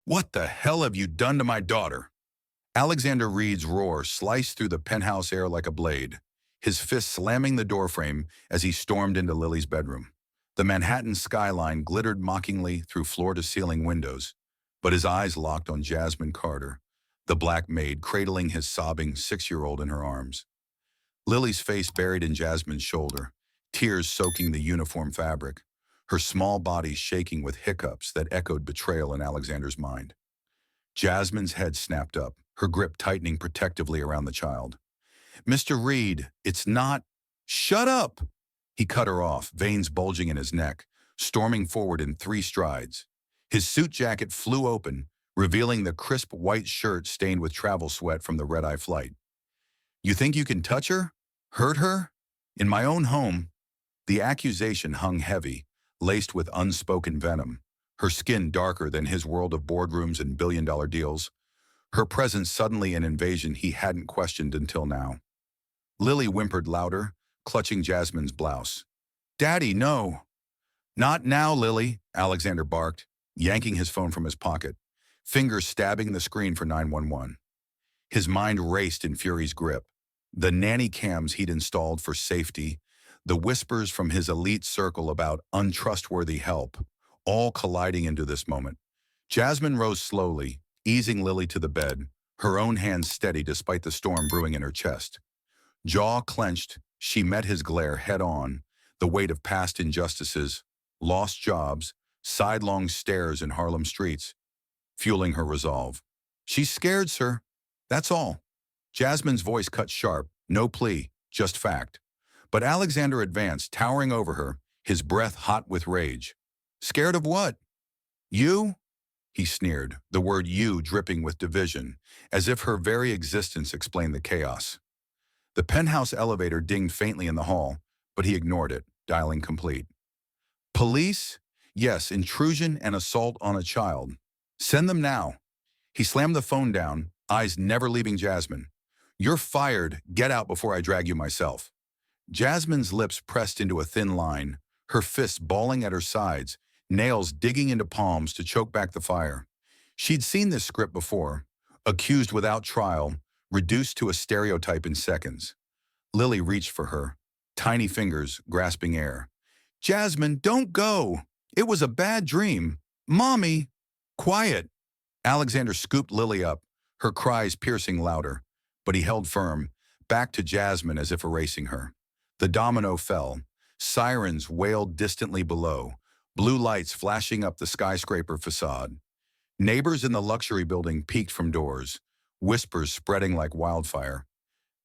What the hell have you done to my daughter? Alexander Reed's roar sliced through the penthouse air like a blade, his fist slamming the doorframe as he stormed into Lily's bedroom. The Manhattan skyline glittered mockingly through floor-to-ceiling windows, but his eyes locked on Jasmine Carter, the black maid cradling his sobbing 6-year-old in her arms. Lily's face buried in Jasmine's shoulder, tears soaking the uniform fabric, her small body shaking with hiccups that echoed betrayal in Alexander's mind. Jasmine's head snapped up, her grip tightening protectively around the child. "Mr. Reed, it's not—" "Shut up!" He cut her off, veins bulging in his neck, storming forward in 3 strides. His suit jacket flew open, revealing the crisp white shirt stained with travel sweat from the red-eye flight. "You think you can touch her? Hurt her? In my own home?" The accusation hung heavy, laced with unspoken venom, her skin darker than his world of boardrooms and billion-dollar deals, her presence suddenly an invasion he hadn't questioned until now. Lily whimpered louder, clutching Jasmine's blouse. "Daddy, no!" "Not now, Lily," Alexander barked, yanking his phone from his pocket, fingers stabbing the screen for 911. His mind raced in Fury's grip. The nanny cams he'd installed for safety, the whispers from his elite circle about untrustworthy help, all colliding into this moment. Jasmine rose slowly, easing Lily to the bed, her own hands steady despite the storm brewing in her chest. Jaw clenched, she met his glare head-on, the weight of past injustices, lost jobs, sidelong stares in Harlem streets, fueling her resolve. "She's scared, sir. That's all." Jasmine's voice cut sharp, no plea, just fact. But Alexander advanced, towering over her, his breath hot with rage. "Scared of what?" "You?" He sneered, the word "you" dripping with division, as if her very existence explained the chaos. The penthouse elevator dinged faintly in the hall, but he ignored it, dialing complete. "Police? Yes, intrusion and assault on a child. Send them now." He slammed the phone down, eyes never leaving Jasmine. "You're fired. Get out before I drag you myself." Jasmine's lips pressed into a thin line, her fists balling at her sides, nails digging into palms to choke back the fire. She'd seen this script before, accused without trial, reduced to a stereotype in seconds. Lily reached for her, tiny fingers grasping air. "Jasmine, don't go! It was a bad dream. Mommy!" "Quiet!" Alexander scooped Lily up, her cries piercing louder, but he held firm, back to Jasmine as if erasing her. The domino fell. Sirens wailed distantly below, blue lights flashing up the skyscraper facade. Neighbors in the luxury building peeked from doors, whispers spreading like wildfire.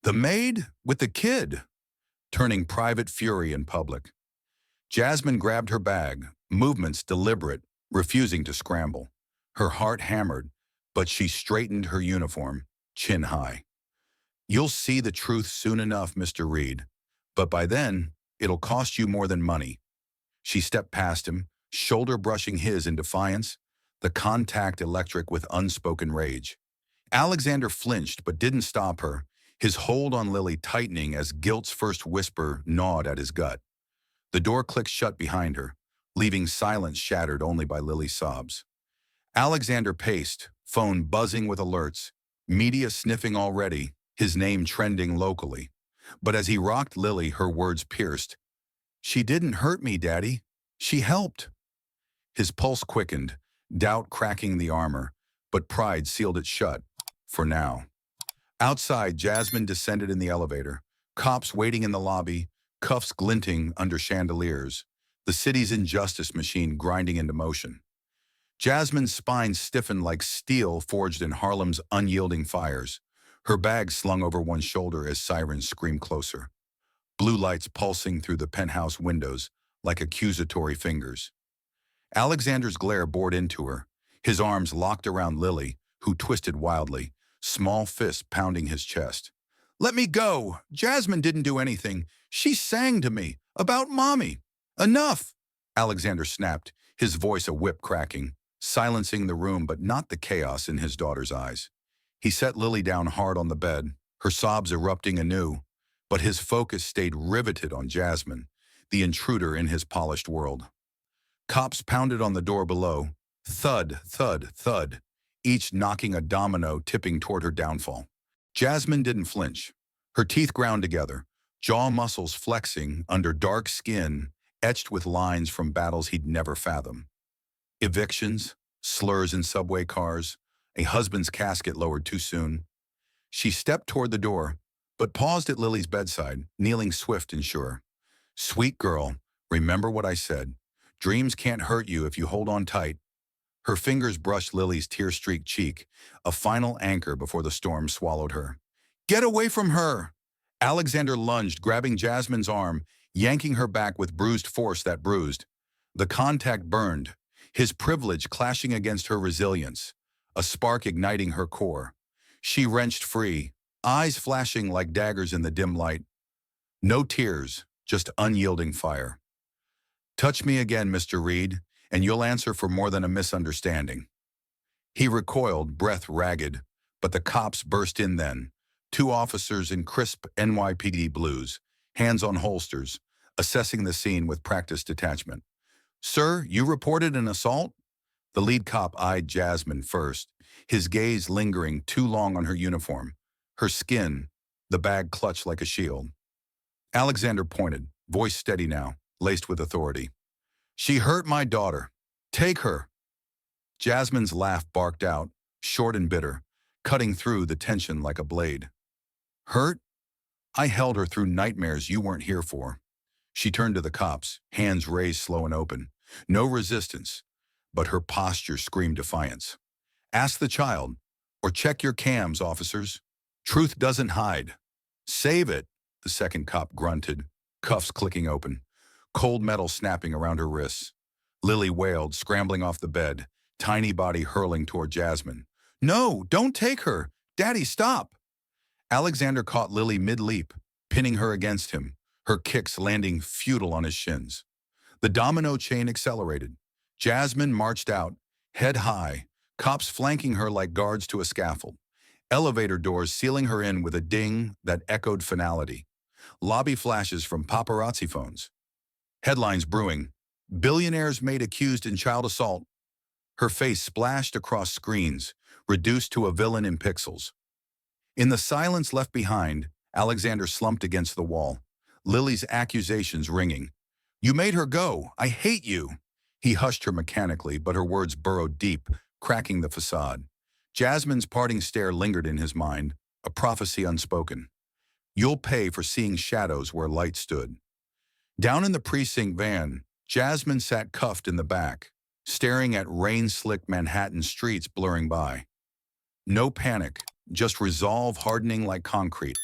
"The maid? With the kid?" Turning private fury in public. Jasmine grabbed her bag, movements deliberate, refusing to scramble. Her heart hammered, but she straightened her uniform, chin high. "You'll see the truth soon enough, Mr. Reed. But by then, it'll cost you more than money." She stepped past him, shoulder brushing his in defiance, the contact electric with unspoken rage. Alexander flinched but didn't stop her, his hold on Lily tightening as guilt's first whisper gnawed at his gut. The door clicked shut behind her, leaving silence shattered only by Lily's sobs. Alexander paced, phone buzzing with alerts, media sniffing already, his name trending locally. But as he rocked Lily, her words pierced. "She didn't hurt me, Daddy. She helped." His pulse quickened, doubt cracking the armor, but pride sealed it shut, for now. Outside, Jasmine descended in the elevator, cops waiting in the lobby, cuffs glinting under chandeliers, the city's injustice machine grinding into motion. Jasmine's spine stiffened like steel forged in Harlem's unyielding fires, her bag slung over one shoulder as sirens screamed closer. Blue lights pulsing through the penthouse windows like accusatory fingers. Alexander's glare bored into her, his arms locked around Lily, who twisted wildly, small fists pounding his chest. "Let me go! Jasmine didn't do anything. She sang to me. About Mommy. Enough!" Alexander snapped, his voice a whip cracking, silencing the room but not the chaos in his daughter's eyes. He set Lily down hard on the bed, her sobs erupting anew, but his focus stayed riveted on Jasmine, the intruder in his polished world. Cops pounded on the door below. Thud, thud, thud. each knocking a domino tipping toward her downfall. Jasmine didn't flinch. Her teeth ground together, jaw muscles flexing under dark skin etched with lines from battles he'd never fathom. Evictions, slurs in subway cars, a husband's casket lowered too soon. She stepped toward the door, but paused at Lily's bedside, kneeling swift and sure. "Sweet girl, remember what I said. Dreams can't hurt you if you hold on tight." Her fingers brushed Lily's tear-streaked cheek, a final anchor before the storm swallowed her. "Get away from her!" Alexander lunged, grabbing Jasmine's arm, yanking her back with bruised force that bruised. The contact burned, his privilege clashing against her resilience, a spark igniting her core. She wrenched free, eyes flashing like daggers in the dim light. No tears, just unyielding fire. "Touch me again, Mr. Reed, and you'll answer for more than a misunderstanding." He recoiled, breath ragged, but the cops burst in then. Two officers in crisp NYPD blues, hands on holsters, assessing the scene with practiced detachment. "Sir, you reported an assault?" The lead cop eyed Jasmine first, his gaze lingering too long on her uniform, her skin, the bag clutched like a shield. Alexander pointed, voice steady now, laced with authority. "She hurt my daughter. Take her." Jasmine's laugh barked out, short and bitter, cutting through the tension like a blade. "Hurt? I held her through nightmares you weren't here for." She turned to the cops, hands raised slow and open. No resistance, but her posture screamed defiance. "Ask the child, or check your cams, officers. Truth doesn't hide." "Save it," the second cop grunted, cuffs clicking open, cold metal snapping around her wrists. Lily wailed, scrambling off the bed, tiny body hurling toward Jasmine. "No, don't take her! Daddy, stop!" Alexander caught Lily mid-leap, pinning her against him, her kicks landing futile on his shins. The domino chain accelerated. Jasmine marched out, head high, cops flanking her like guards to a scaffold. Elevator doors sealing her in with a ding that echoed finality. Lobby flashes from paparazzi phones. Headlines brewing. "Billionaire's Maid accused in child assault." Her face splashed across screens, reduced to a villain in pixels. In the silence left behind, Alexander slumped against the wall, Lily's accusations ringing. "You made her go. I hate you." He hushed her mechanically, but her words burrowed deep, cracking the facade. Jasmine's parting stare lingered in his mind, a prophecy unspoken. "You'll pay for seeing shadows where light stood." Down in the precinct van, Jasmine sat cuffed in the back, staring at rain-slicked Manhattan streets blurring by. No panic, just resolve hardening like concrete.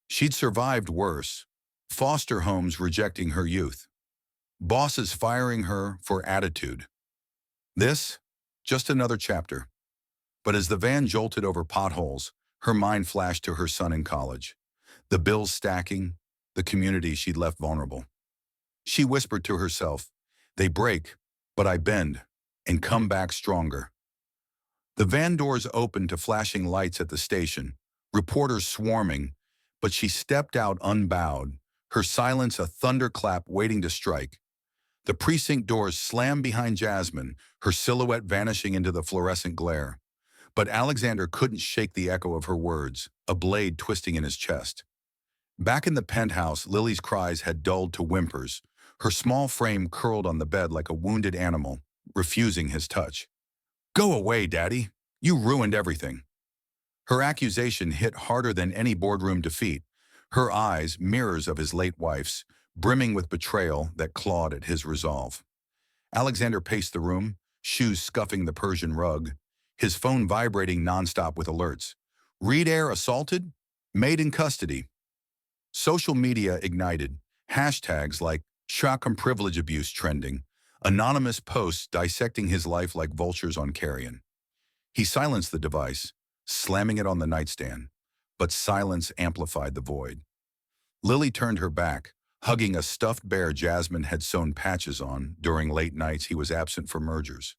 She'd survived worse. Foster homes rejecting her youth. Bosses firing her for attitude. This, just another chapter. But as the van jolted over potholes, her mind flashed to her son in college. The bills stacking, the community she'd left vulnerable. She whispered to herself, "They break, but I bend, and come back stronger." The van doors opened to flashing lights at the station, reporters swarming, but she stepped out unbowed, her silence a thunderclap waiting to strike. The precinct doors slammed behind Jasmine, her silhouette vanishing into the fluorescent glare. But Alexander couldn't shake the echo of her words, a blade twisting in his chest. Back in the penthouse, Lily's cries had dulled to whimpers, her small frame curled on the bed like a wounded animal, refusing his touch. "Go away, Daddy. You ruined everything." Her accusation hit harder than any boardroom defeat, her eyes mirrors of his late wife's, brimming with betrayal that clawed at his resolve. Alexander paced the room, shoes scuffing the Persian rug, his phone vibrating nonstop with alerts. "Reed Air assaulted? Maid in custody." Social media ignited, hashtags like "shock and privilege abuse" trending, anonymous posts dissecting his life like vultures on carrion. He silenced the device, slamming it on the nightstand, but silence amplified the void. Lily turned her back, hugging a stuffed bear Jasmine had sewn patches on during late nights he was absent for mergers.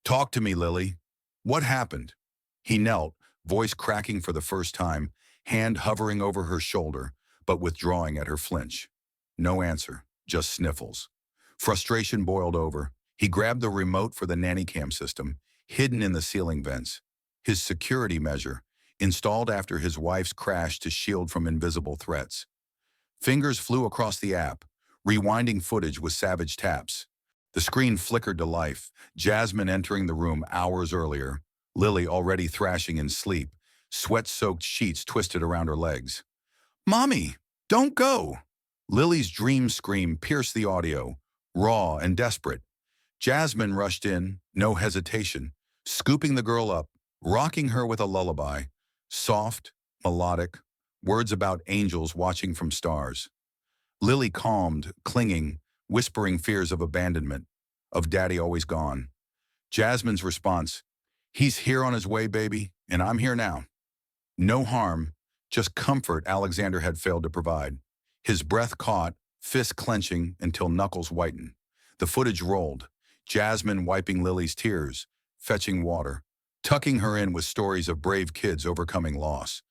"Talk to me, Lily. What happened?" He knelt, voice cracking for the first time, hand hovering over her shoulder, but withdrawing at her flinch. No answer, just sniffles. Frustration boiled over. He grabbed the remote for the nanny cam system, hidden in the ceiling vents. his security measure, installed after his wife's crash to shield from invisible threats. Fingers flew across the app, rewinding footage with savage taps. The screen flickered to life, Jasmine entering the room hours earlier, Lily already thrashing in sleep, sweat-soaked sheets twisted around her legs. "Mommy, don't go!" Lily's dream scream pierced the audio, raw and desperate. Jasmine rushed in, no hesitation, scooping the girl up, rocking her with a lullaby, soft, melodic, words about angels watching from stars. Lily calmed, clinging, whispering fears of abandonment, of daddy always gone. Jasmine's response, "He's here on his way, baby, and I'm here now." No harm, just comfort Alexander had failed to provide. His breath caught, fist clenching until knuckles whitened. The footage rolled, Jasmine wiping Lily's tears, fetching water, tucking her in with stories of brave kids overcoming loss.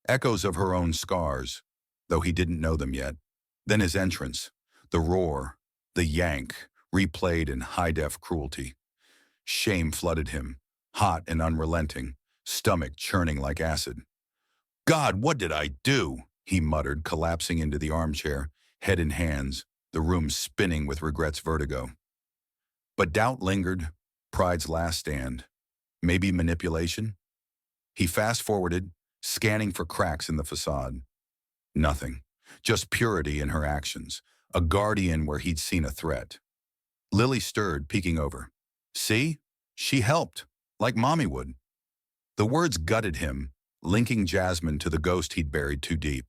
Echoes of her own scars, though he didn't know them yet. Then his entrance, the roar, the yank, replayed in high-def cruelty. Shame flooded him, hot and unrelenting, stomach churning like acid. "God, what did I do?" he muttered, collapsing into the armchair, head in hands, the room spinning with regret's vertigo. But doubt lingered, pride's last stand. Maybe manipulation? He fast-forwarded, scanning for cracks in the facade. Nothing. Just purity in her actions, a guardian where he'd seen a threat. Lily stirred, peeking over. "See? She helped, like Mommy would." The words gutted him, linking Jasmine to the ghost he'd buried too deep.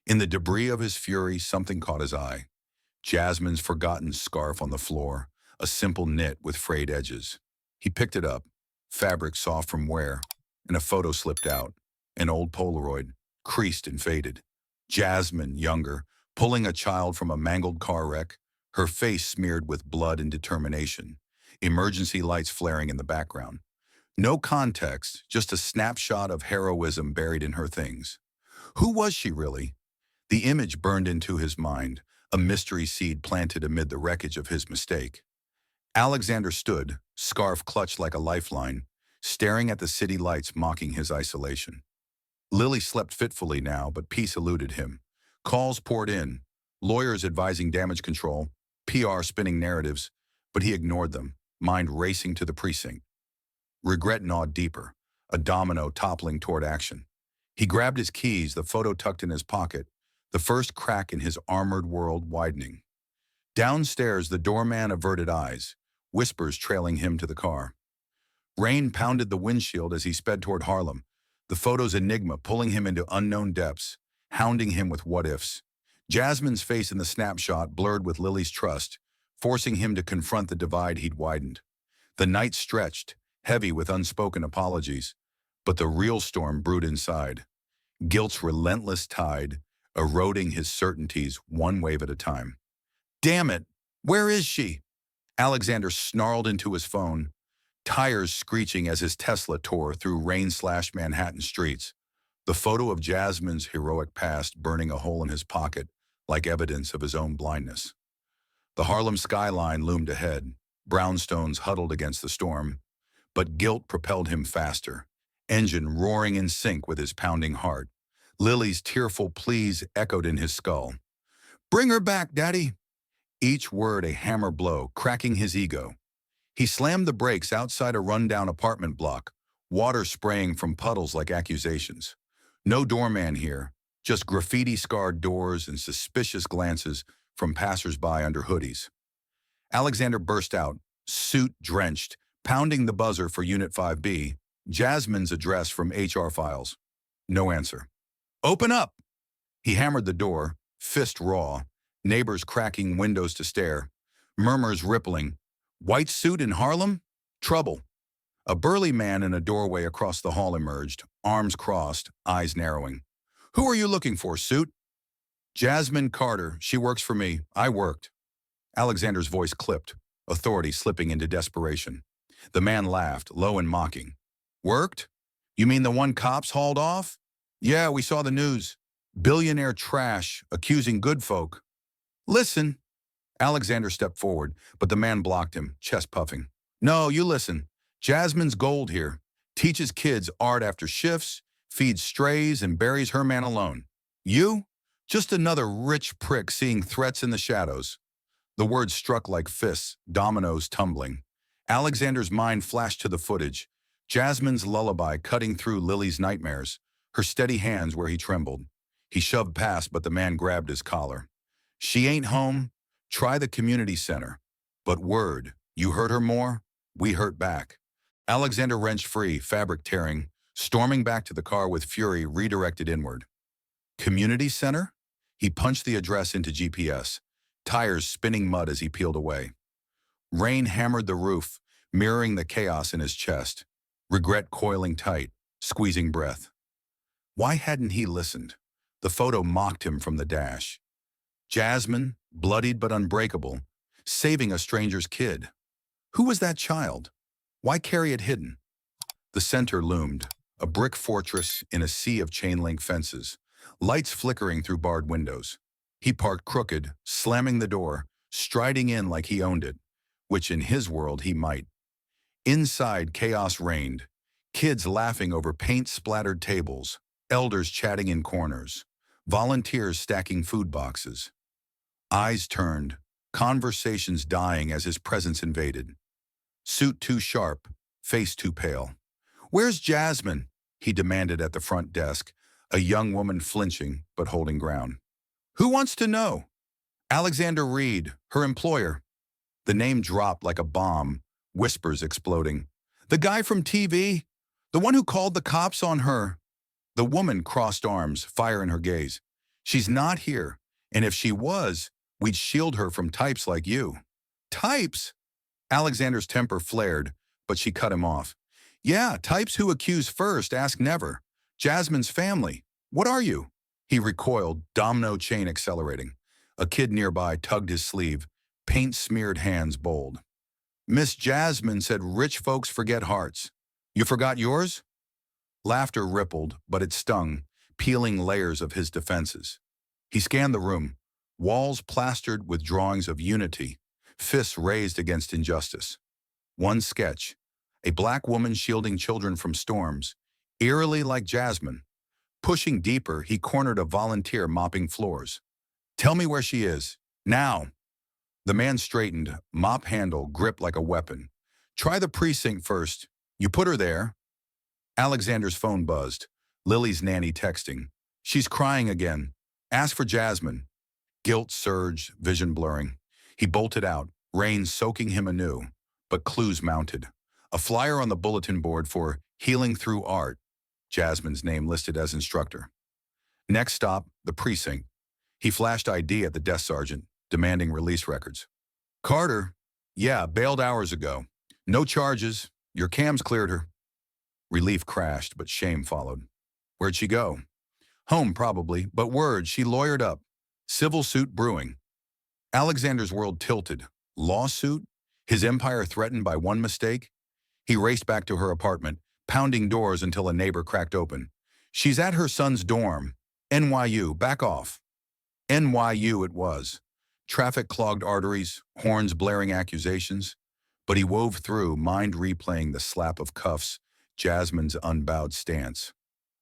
In the debris of his fury, something caught his eye. Jasmine's forgotten scarf on the floor, a simple knit with frayed edges. He picked it up, fabric soft from wear, and a photo slipped out, an old Polaroid, creased and faded. Jasmine, younger, pulling a child from a mangled car wreck, her face smeared with blood and determination, emergency lights flaring in the background. No context, just a snapshot of heroism buried in her things. Who was she really? The image burned into his mind, a mystery seed planted amid the wreckage of his mistake. Alexander stood, scarf clutched like a lifeline, staring at the city lights mocking his isolation. Lily slept fitfully now, but peace eluded him. Calls poured in, lawyers advising damage control, PR spinning narratives, but he ignored them, mind racing to the precinct. Regret gnawed deeper, a domino toppling toward action. He grabbed his keys, the photo tucked in his pocket, the first crack in his armored world widening. Downstairs, the doorman averted eyes, whispers trailing him to the car. Rain pounded the windshield as he sped toward Harlem, the photo's enigma pulling him into unknown depths, hounding him with what-ifs. Jasmine's face in the snapshot blurred with Lily's trust, forcing him to confront the divide he'd widened. The night stretched, heavy with unspoken apologies, but the real storm brewed inside. Guilt's relentless tide, eroding his certainties one wave at a time. "Damn it! Where is she?" Alexander snarled into his phone, tires screeching as his Tesla tore through rain-slashed Manhattan streets, the photo of Jasmine's heroic past burning a hole in his pocket like evidence of his own blindness. The Harlem skyline loomed ahead, brownstones huddled against the storm, but guilt propelled him faster, engine roaring in sync with his pounding heart. Lily's tearful pleas echoed in his skull. "Bring her back, Daddy!" Each word a hammer blow, cracking his ego. He slammed the brakes outside a rundown apartment block, water spraying from puddles like accusations. No doorman here, just graffiti-scarred doors and suspicious glances from passers-by under hoodies. Alexander burst out, suit drenched, pounding the buzzer for Unit 5B, Jasmine's address from HR files. No answer. "Open up!" He hammered the door, fist raw, neighbors cracking windows to stare, murmurs rippling. White suit in Harlem? Trouble. A burly man in a doorway across the hall emerged, arms crossed, eyes narrowing. "Who are you looking for, suit?" "Jasmine Carter. She works for me. I worked." Alexander's voice clipped, authority slipping into desperation. The man laughed, low and mocking. "Worked? You mean the one cops hauled off?" "Yeah, we saw the news. Billionaire trash, accusing good folk." "Listen." Alexander stepped forward, but the man blocked him, chest puffing. "No, you listen. Jasmine's gold here. Teaches kids art after shifts, feeds strays, and buries her man alone. You? Just another rich prick seeing threats in the shadows. The words struck like fists, dominoes tumbling. Alexander's mind flashed to the footage. Jasmine's lullaby cutting through Lily's nightmares, her steady hands where he trembled. He shoved past, but the man grabbed his collar. She ain't home. Try the community center. But word, you hurt her more, we hurt back. Alexander wrenched free, fabric tearing, storming back to the car with fury redirected inward. Community center? He punched the address into GPS, tires spinning mud as he peeled away. Rain hammered the roof, mirroring the chaos in his chest. Regret coiling tight, squeezing breath. Why hadn't he listened? The photo mocked him from the dash. Jasmine, bloodied but unbreakable, saving a stranger's kid. Who was that child? Why carry it hidden? The center loomed, a brick fortress in a sea of chain-link fences, lights flickering through barred windows. He parked crooked, slamming the door, striding in like he owned it, which in his world he might. Inside, chaos reigned, kids laughing over paint-splattered tables, elders chatting in corners, volunteers stacking food boxes. Eyes turned, conversations dying as his presence invaded. Suit too sharp, face too pale. "Where's Jasmine?" he demanded at the front desk, a young woman flinching but holding ground. "Who wants to know?" "Alexander Reed, her employer." The name dropped like a bomb, whispers exploding. "The guy from TV? The one who called the cops on her?" The woman crossed arms, fire in her gaze. "She's not here, and if she was, we'd shield her from types like you." "Types?" Alexander's temper flared, but she cut him off. "Yeah, types who accuse first, ask never. Jasmine's family. What are you?" He recoiled, domino chain accelerating. A kid nearby tugged his sleeve, paint-smeared hands bold. "Miss Jasmine said rich folks forget hearts. You forgot yours?" Laughter rippled, but it stung, peeling layers of his defenses. He scanned the room, walls plastered with drawings of unity, fists raised against injustice. One sketch, a black woman shielding children from storms, eerily like Jasmine. Pushing deeper, he cornered a volunteer mopping floors. "Tell me where she is. Now." The man straightened, mop handle gripped like a weapon. "Try the precinct first. You put her there." Alexander's phone buzzed. Lily's nanny texting. "She's crying again. Ask for Jasmine." Guilt surged, vision blurring. He bolted out, rain soaking him anew, but clues mounted. A flyer on the bulletin board for Healing Through Art, Jasmine's name listed as instructor. Next stop, the precinct. He flashed ID at the desk sergeant, demanding release records. "Carter? Yeah, bailed hours ago. No charges. Your cams cleared her." Relief crashed, but shame followed. "Where'd she go?" "Home, probably, but word, she lawyered up. Civil suit brewing." Alexander's world tilted. Lawsuit? His empire threatened by one mistake? He raced back to her apartment, pounding doors until a neighbor cracked open. "She's at her son's dorm. NYU, back off." NYU it was. Traffic clogged arteries, horns blaring accusations. But he wove through, mind replaying the slap of cuffs, Jasmine's unbowed stance.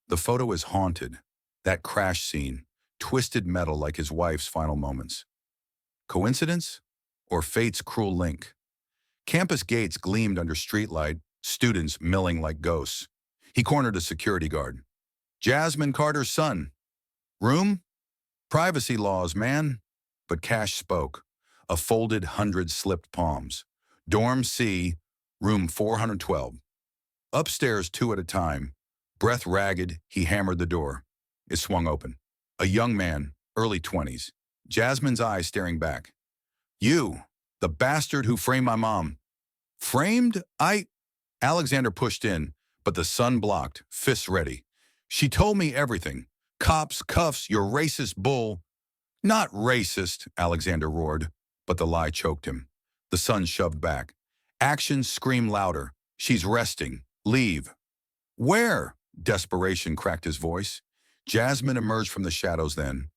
The photo is haunted. That crash scene, twisted metal like his wife's final moments. Coincidence? Or fate's cruel link? Campus gates gleamed under streetlight, students milling like ghosts. He cornered a security guard. "Jasmine Carter's son. Room? Privacy laws, man." But Cash spoke. A folded 100 slipped palms. "Dorm C, room 412. Upstairs 2 at a time." Breath ragged, he hammered the door. It swung open. A young man, early 20s. Jasmine's eyes staring back. "You, the bastard who framed my mom." "Framed? Alexander pushed in, but the son blocked, fists ready. "She told me everything. Cops, cuffs, you're racist bull." "Not racist," Alexander roared, but the lie choked him. The son shoved back. Actions screamed louder. "She's resting. Leave." "Where?" Desperation cracked his voice. Jasmine emerged from the shadows then,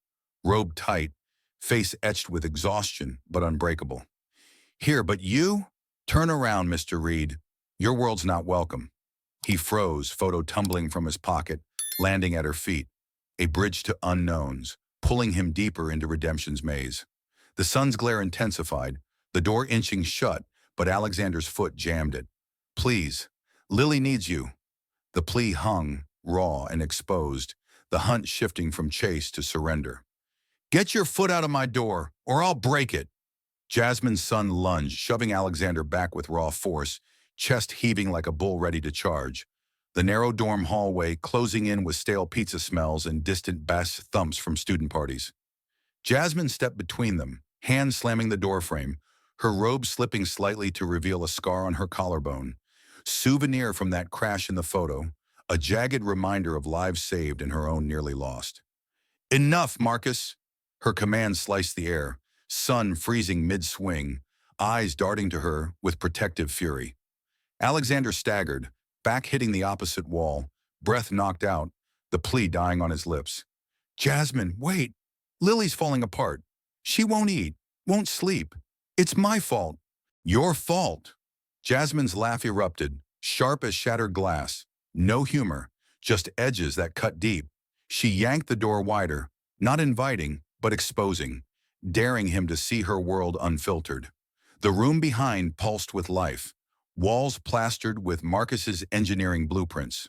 robed tight, face etched with exhaustion but unbreakable. "Here, but you? Turn around, Mr. Reed. Your world's not welcome." He froze, photo tumbling from his pocket, landing at her feet. A bridge to unknowns, pulling him deeper into redemption's maze. The sun's glare intensified, the door inching shut, but Alexander's foot jammed it. Please, Lily needs you. The plea hung, raw and exposed, the hunt shifting from chase to surrender. Get your foot out of my door, or I'll break it. Jasmine's son lunged, shoving Alexander back with raw force, chest heaving like a bull ready to charge. The narrow dorm hallway closing in with stale pizza smells and distant bass thumps from student parties. Jasmine stepped between them, hand slamming the doorframe, her robe slipping slightly to reveal a scar on her collarbone. Souvenir from that crash in the photo, a jagged reminder of lives saved and her own nearly lost. Enough, Marcus! Her command sliced the air, sun freezing mid-swing, eyes darting to her with protective fury. Alexander staggered, back hitting the opposite wall, breath knocked out, the plea dying on his lips. Jasmine, wait! Lily's falling apart. She won't eat, won't sleep. It's my fault. Your fault. Jasmine's laugh erupted, sharp as shattered glass. No humor, just edges that cut deep. She yanked the door wider, not inviting, but exposing, daring him to see her world unfiltered. The room behind pulsed with life, walls plastered with Marcus's engineering blueprints.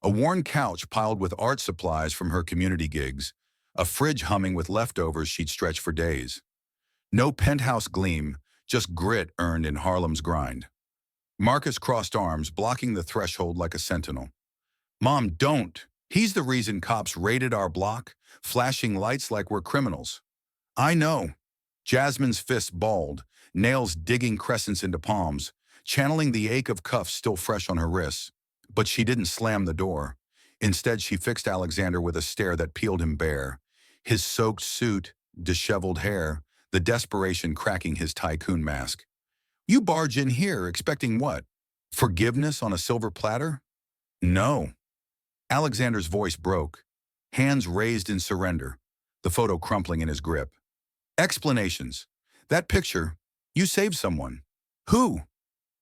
A worn couch piled with art supplies from her community gigs, a fridge humming with leftovers she'd stretched for days. No penthouse gleam, just grit earned in Harlem's grind. Marcus crossed arms, blocking the threshold like a sentinel. Mom, don't! He's the reason cops raided our block, flashing lights like we're criminals. I know. Jasmine's fists balled, nails digging crescents into palms, channeling the ache of cuffs still fresh on her wrists. But she didn't slam the door. Instead, she fixed Alexander with a stare that peeled him bare. His soaked suit, disheveled hair, the desperation cracking his tycoon mask. You barge in here expecting what? Forgiveness on a silver platter? No. Alexander's voice broke, hands raised in surrender, the photo crumpling in his grip. Explanations. That picture, you saved someone. Who?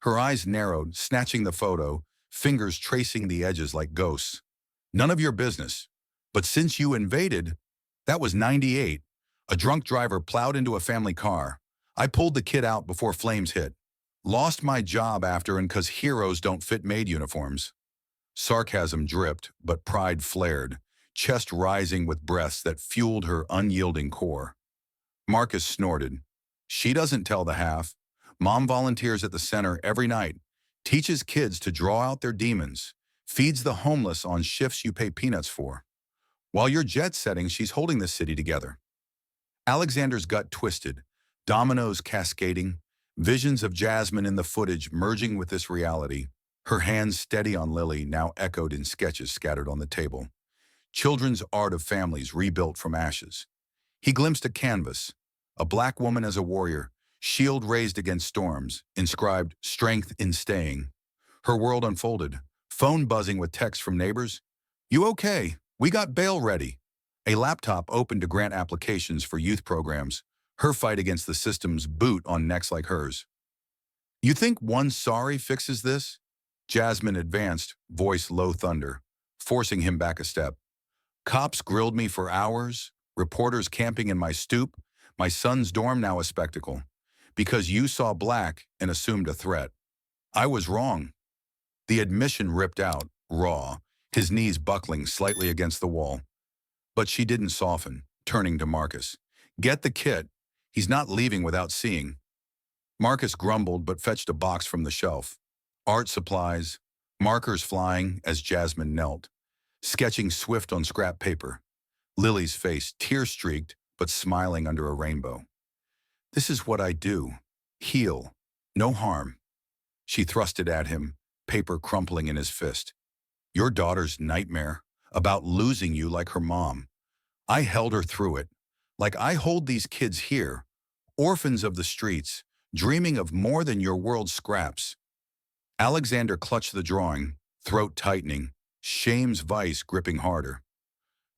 Her eyes narrowed, snatching the photo, fingers tracing the edges like ghosts. None of your business. But since you invaded, that was 98. A drunk driver plowed into a family car. I pulled the kid out before flames hit. Lost my job after and 'cause heroes don't fit maid uniforms. Sarcasm dripped, but pride flared, chest rising with breaths that fueled her unyielding core. Marcus snorted. She doesn't tell the half. Mom volunteers at the center every night, teaches kids to draw out their demons, feeds the homeless on shifts you pay peanuts for. While you're jet-setting, she's holding the city together. Alexander's gut twisted, dominoes cascading, visions of Jasmine in the footage merging with this reality. Her hands steady on Lily, now echoed in sketches scattered on the table. Children's art of families rebuilt from ashes. He glimpsed a canvas, a black woman as a warrior, shield raised against storms, inscribed strength in staying. Her world unfolded, phone buzzing with texts from neighbors. You okay? We got bail ready. A laptop opened to grant applications for youth programs, her fight against the system's boot on necks like hers. You think one sorry fixes this? Jasmine advanced, voice low thunder, forcing him back a step. Cops grilled me for hours, reporters camping in my stoop, my son's dorm now a spectacle. Because you saw black and assumed a threat. I was wrong. The admission ripped out, raw, his knees buckling slightly against the wall. But she didn't soften, turning to Marcus. Get the kit. He's not leaving without seeing. Marcus grumbled but fetched a box from the shelf. Art supplies, markers flying as Jasmine knelt, sketching swift on scrap paper. Lily's face tear-streaked but smiling under a rainbow. This is what I do. Heal. No harm. She thrust it at him, paper crumpling in his fist. Your daughter's nightmare, about losing you like her mom. I held her through it, like I hold these kids here, orphans of the streets, dreaming of more than your world's scraps. Alexander clutched the drawing, throat tightening, shame's vice gripping harder.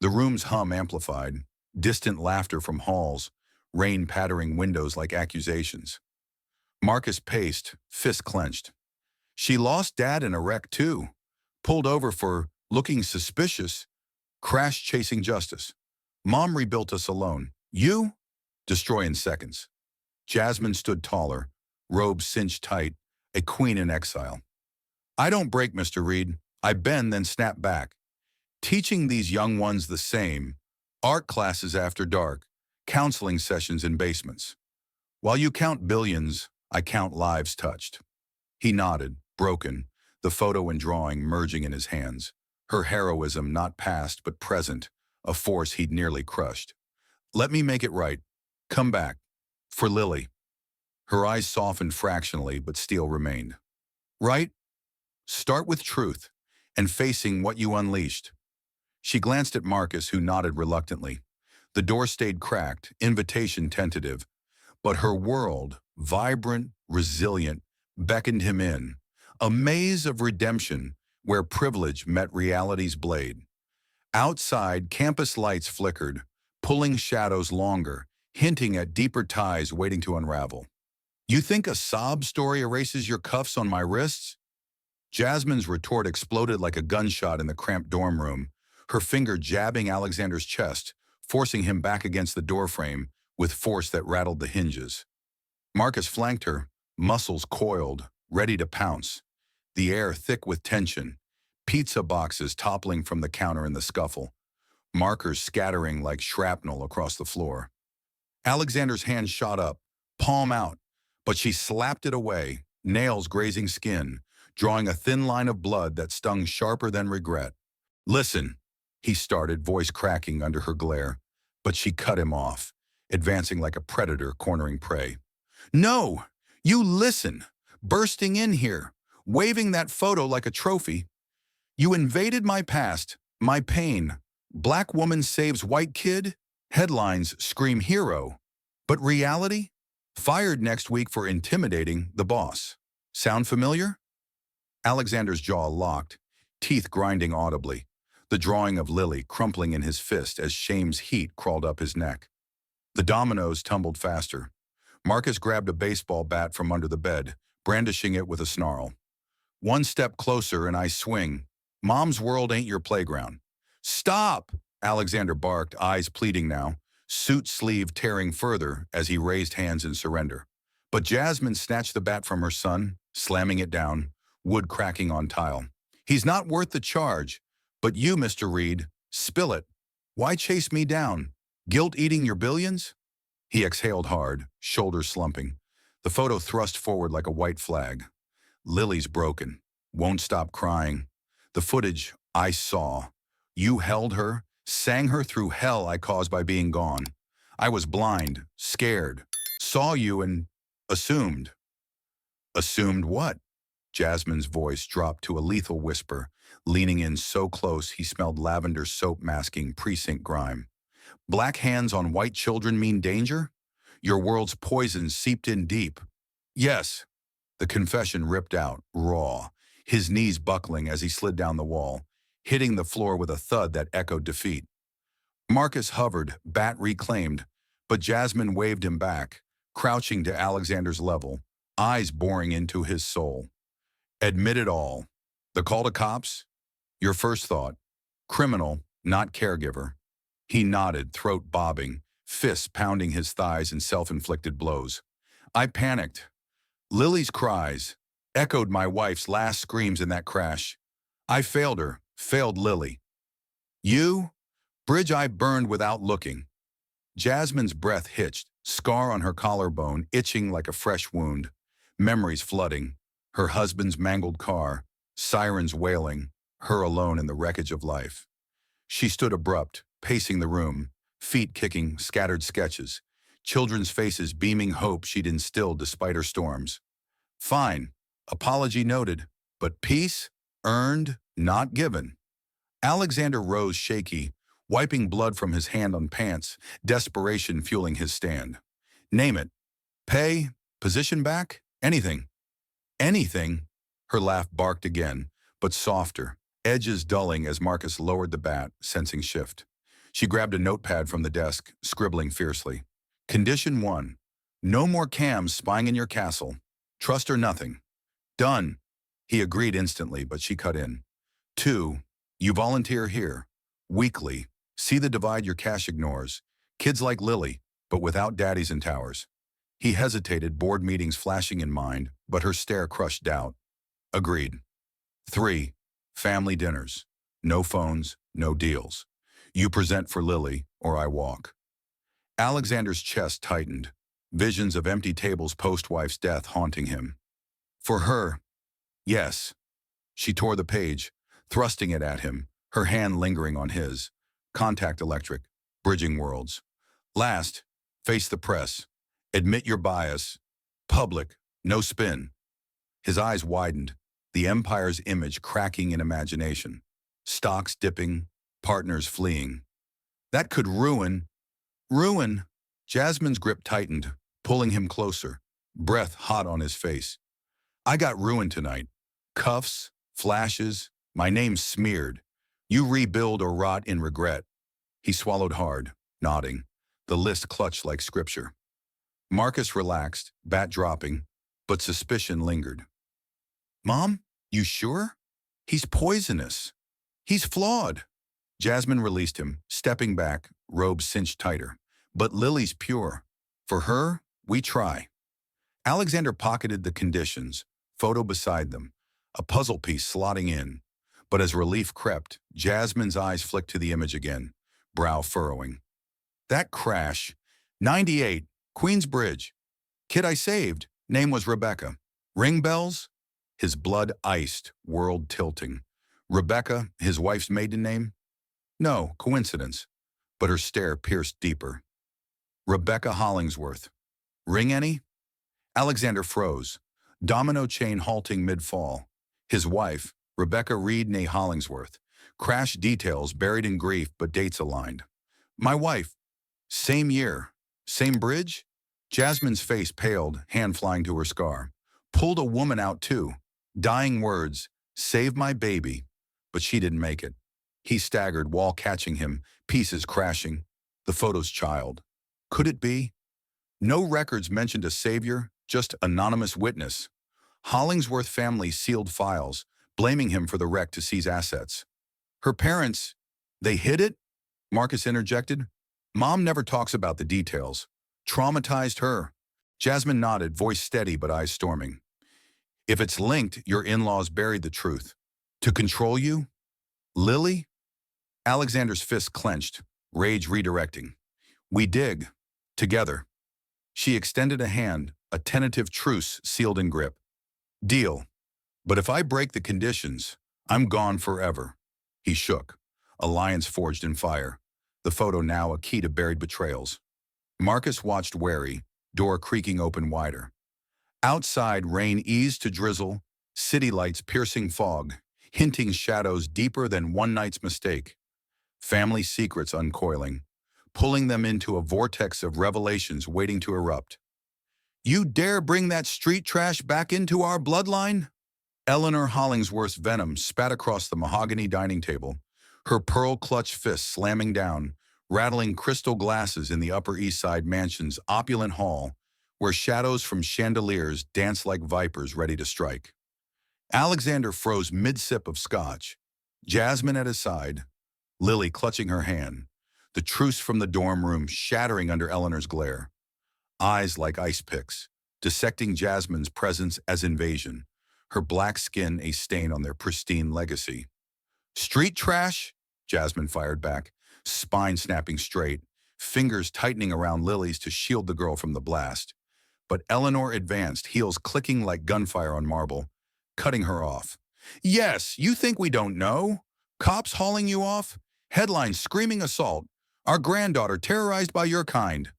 The room's hum amplified, distant laughter from halls, rain pattering windows like accusations. Marcus paced, fist clenched. She lost Dad in a wreck too. Pulled over for looking suspicious, crash chasing justice. Mom rebuilt us alone. You? Destroy in seconds. Jasmine stood taller, robes cinched tight, a queen in exile. I don't break, Mr. Reed. I bend, then snap back. Teaching these young ones the same, art classes after dark, counseling sessions in basements. While you count billions, I count lives touched. He nodded, broken, the photo and drawing merging in his hands. Her heroism not past but present, a force he'd nearly crushed. Let me make it right. Come back. For Lily. Her eyes softened fractionally, but steel remained. Right? Start with truth, and facing what you unleashed. She glanced at Marcus, who nodded reluctantly. The door stayed cracked, invitation tentative, but her world, vibrant, resilient, beckoned him in. A maze of redemption where privilege met reality's blade. Outside, campus lights flickered, pulling shadows longer, hinting at deeper ties waiting to unravel. You think a sob story erases your cuffs on my wrists? Jasmine's retort exploded like a gunshot in the cramped dorm room, her finger jabbing Alexander's chest, forcing him back against the doorframe with force that rattled the hinges. Marcus flanked her, muscles coiled, ready to pounce. The air thick with tension, pizza boxes toppling from the counter in the scuffle, markers scattering like shrapnel across the floor. Alexander's hand shot up, palm out, but she slapped it away, nails grazing skin, drawing a thin line of blood that stung sharper than regret. Listen, he started, voice cracking under her glare, but she cut him off, advancing like a predator cornering prey. No, you listen, bursting in here, waving that photo like a trophy. You invaded my past, my pain. Black woman saves white kid? Headlines scream hero. But reality? Fired next week for intimidating the boss. Sound familiar? Alexander's jaw locked, teeth grinding audibly, the drawing of Lily crumpling in his fist as shame's heat crawled up his neck. The dominoes tumbled faster. Marcus grabbed a baseball bat from under the bed, brandishing it with a snarl. One step closer and I swing. Mom's world ain't your playground. Stop! Alexander barked, eyes pleading now, suit sleeve tearing further as he raised hands in surrender. But Jasmine snatched the bat from her son, slamming it down, wood cracking on tile. He's not worth the charge, but you, Mr. Reed, spill it. Why chase me down? Guilt eating your billions? He exhaled hard, shoulders slumping. The photo thrust forward like a white flag. Lily's broken, won't stop crying. The footage I saw. You held her, sang her through hell I caused by being gone. I was blind, scared, saw you and assumed. Assumed what? Jasmine's voice dropped to a lethal whisper, leaning in so close he smelled lavender soap masking precinct grime. Black hands on white children mean danger? Your world's poison seeped in deep. Yes. The confession ripped out, raw, his knees buckling as he slid down the wall, hitting the floor with a thud that echoed defeat. Marcus hovered, bat reclaimed, but Jasmine waved him back, crouching to Alexander's level, eyes boring into his soul. Admit it all. The call to cops? Your first thought. Criminal, not caregiver. He nodded, throat bobbing, fists pounding his thighs in self-inflicted blows. I panicked. Lily's cries echoed my wife's last screams in that crash. I failed her, failed Lily. You? Bridge I burned without looking. Jasmine's breath hitched, scar on her collarbone itching like a fresh wound, memories flooding, her husband's mangled car, sirens wailing, her alone in the wreckage of life. She stood abrupt, pacing the room, feet kicking scattered sketches, children's faces beaming hope she'd instilled despite her storms. Fine, apology noted, but peace, earned, not given. Alexander rose shaky, wiping blood from his hand on pants, desperation fueling his stand. Name it. Pay, position back, anything. Anything. Her laugh barked again, but softer, edges dulling as Marcus lowered the bat, sensing shift. She grabbed a notepad from the desk, scribbling fiercely. Condition 1. No more cams spying in your castle. Trust or nothing. Done. He agreed instantly, but she cut in. 2. You volunteer here. Weekly. See the divide your cash ignores. Kids like Lily, but without daddies and towers. He hesitated, board meetings flashing in mind, but her stare crushed doubt. Agreed. 3. Family dinners. No phones, no deals. You present for Lily, or I walk. Alexander's chest tightened, visions of empty tables post-wife's death haunting him. For her, yes. She tore the page, thrusting it at him, her hand lingering on his. Contact electric, bridging worlds. Last, face the press. Admit your bias. Public, no spin. His eyes widened, the empire's image cracking in imagination. Stocks dipping, partners fleeing. That could ruin. Jasmine's grip tightened, pulling him closer, breath hot on his face. I got ruined tonight. Cuffs, flashes, my name smeared. You rebuild or rot in regret. He swallowed hard, nodding, the list clutched like scripture. Marcus relaxed, bat dropping, but suspicion lingered. Mom, you sure? He's poisonous. He's flawed. Jasmine released him, stepping back, robe cinched tighter. But Lily's pure. For her, we try. Alexander pocketed the conditions, photo beside them, a puzzle piece slotting in. But as relief crept, Jasmine's eyes flicked to the image again, brow furrowing. That crash, 98, Queensbridge. Kid I saved, name was Rebecca. Ring bells? His blood iced, world tilting. Rebecca, his wife's maiden name? No, coincidence. But her stare pierced deeper. Rebecca Hollingsworth. Ring any? Alexander froze, domino chain halting mid-fall. His wife, Rebecca Reed née Hollingsworth. Crash details buried in grief but dates aligned. My wife. Same year. Same bridge? Jasmine's face paled, hand flying to her scar. Pulled a woman out too. Dying words. Save my baby. But she didn't make it. He staggered, wall catching him, pieces crashing. The photo's child. Could it be? No records mentioned a savior, just anonymous witness. Hollingsworth family sealed files, blaming him for the wreck to seize assets. Her parents, they hid it? Marcus interjected. Mom never talks about the details. Traumatized her. Jasmine nodded, voice steady but eyes storming. If it's linked, your in-laws buried the truth. To control you? Lily? Alexander's fist clenched, rage redirecting. We dig. Together. She extended a hand, a tentative truce sealed in grip. Deal. But if I break the conditions, I'm gone forever. He shook. Alliance forged in fire. The photo now a key to buried betrayals. Marcus watched wary, door creaking open wider. Outside, rain eased to drizzle, city lights piercing fog, hinting shadows deeper than one night's mistake. Family secrets uncoiling, pulling them into a vortex of revelations waiting to erupt. You dare bring that street trash back into our bloodline? Eleanor Hollingsworth's venom spat across the mahogany dining table, her pearl-clutched fist slamming down, rattling crystal glasses in the Upper East Side mansion's opulent hall, where shadows from chandeliers danced like vipers ready to strike. Alexander froze mid-sip of scotch, Jasmine at his side, Lily clutching her hand, the truce from the dorm room shattering under Eleanor's glare. Eyes like ice picks, dissecting Jasmine's presence as invasion, her black skin a stain on their pristine legacy. Street trash? Jasmine fired back, spine snapping straight, fingers tightening around Lily's to shield the girl from the blast. But Eleanor advanced, heels clicking like gunfire on marble, cutting her off. Yes, you think we don't know? Cops hauling you off? Headlines screaming assault. Our granddaughter terrorized by your kind.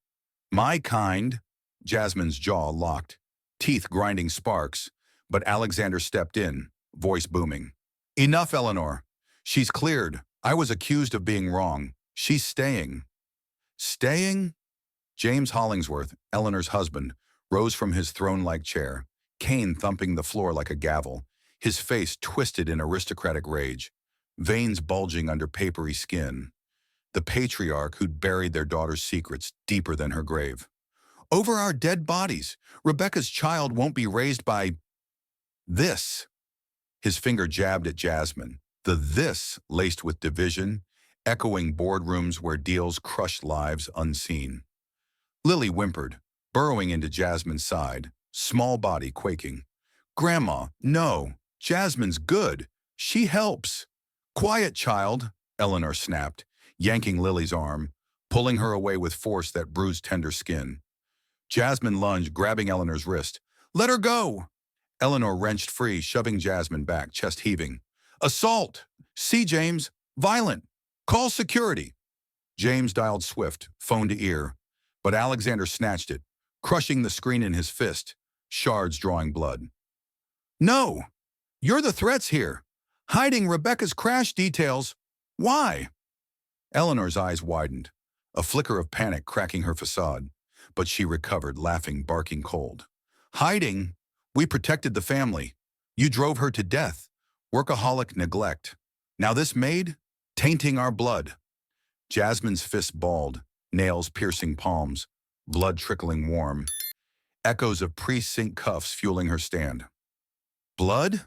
My kind? Jasmine's jaw locked, teeth grinding sparks, but Alexander stepped in, voice booming. Enough, Eleanor. She's cleared. I was accused of being wrong. She's staying. Staying? James Hollingsworth, Eleanor's husband, rose from his throne-like chair, cane thumping the floor like a gavel, his face twisted in aristocratic rage, veins bulging under papery skin. The patriarch who'd buried their daughter's secrets deeper than her grave. Over our dead bodies, Rebecca's child won't be raised by this. His finger jabbed at Jasmine, The this laced with division, echoing boardrooms where deals crushed lives unseen. Lily whimpered, burrowing into Jasmine's side, small body quaking. Grandma, no, Jasmine's good. She helps. Quiet, child, Eleanor snapped, yanking Lily's arm, pulling her away with force that bruised tender skin. Jasmine lunged, grabbing Eleanor's wrist. Let her go! Eleanor wrenched free, shoving Jasmine back, chest heaving. Assault! See, James, violent! Call security! James dialed swift, phone to ear, but Alexander snatched it, crushing the screen in his fist, shards drawing blood. No! You're the threats here. Hiding Rebecca's crash details. Why? Eleanor's eyes widened, a flicker of panic cracking her facade, but she recovered, laughing, barking cold. Hiding? We protected the family. You drove her to death. Workaholic neglect. Now this maid? Tainting our blood. Jasmine's fist balled, nails piercing palms, blood trickling warm. Echoes of precinct cuffs fueling her stand. Blood?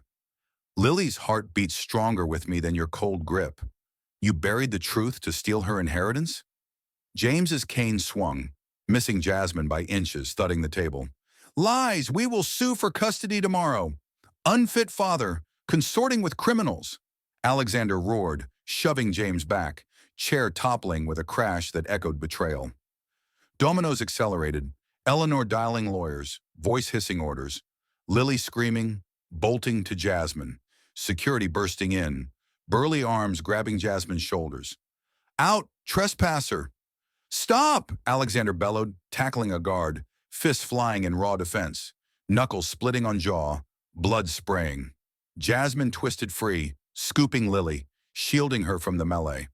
Lily's heart beats stronger with me than your cold grip. You buried the truth to steal her inheritance? James's cane swung, missing Jasmine by inches, thudding the table. Lies! We will sue for custody tomorrow. Unfit father, consorting with criminals. Alexander roared, shoving James back, chair toppling with a crash that echoed betrayal. Dominoes accelerated, Eleanor dialing lawyers, voice hissing orders, Lily screaming, bolting to Jasmine, security bursting in, burly arms grabbing Jasmine's shoulders. Out, trespasser! Stop! Alexander bellowed, tackling a guard, fists flying in raw defense, knuckles splitting on jaw, blood spraying. Jasmine twisted free, scooping Lily, shielding her from the melee.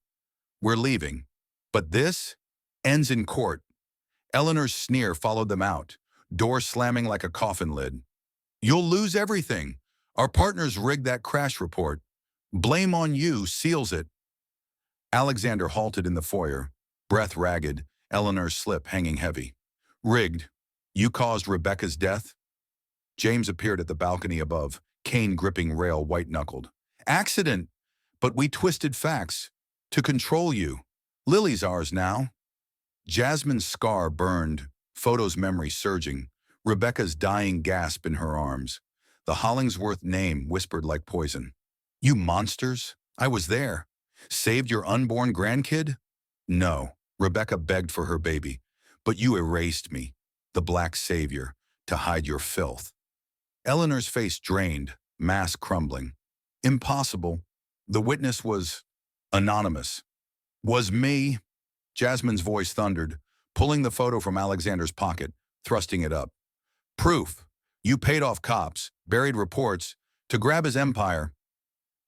We're leaving. But this ends in court. Eleanor's sneer followed them out, door slamming like a coffin lid. You'll lose everything. Our partners rigged that crash report. Blame on you seals it. Alexander halted in the foyer, breath ragged, Eleanor's slip hanging heavy. Rigged. You caused Rebecca's death? James appeared at the balcony above, cane gripping rail white-knuckled. Accident! But we twisted facts. To control you. Lily's ours now. Jasmine's scar burned, photo's memory surging, Rebecca's dying gasp in her arms. The Hollingsworth name whispered like poison. You monsters! I was there. Saved your unborn grandkid? No, Rebecca begged for her baby. But you erased me, the black savior, to hide your filth. Eleanor's face drained, mask crumbling. Impossible. The witness was anonymous. Was me. Jasmine's voice thundered, pulling the photo from Alexander's pocket, thrusting it up. Proof. You paid off cops, buried reports, to grab his empire.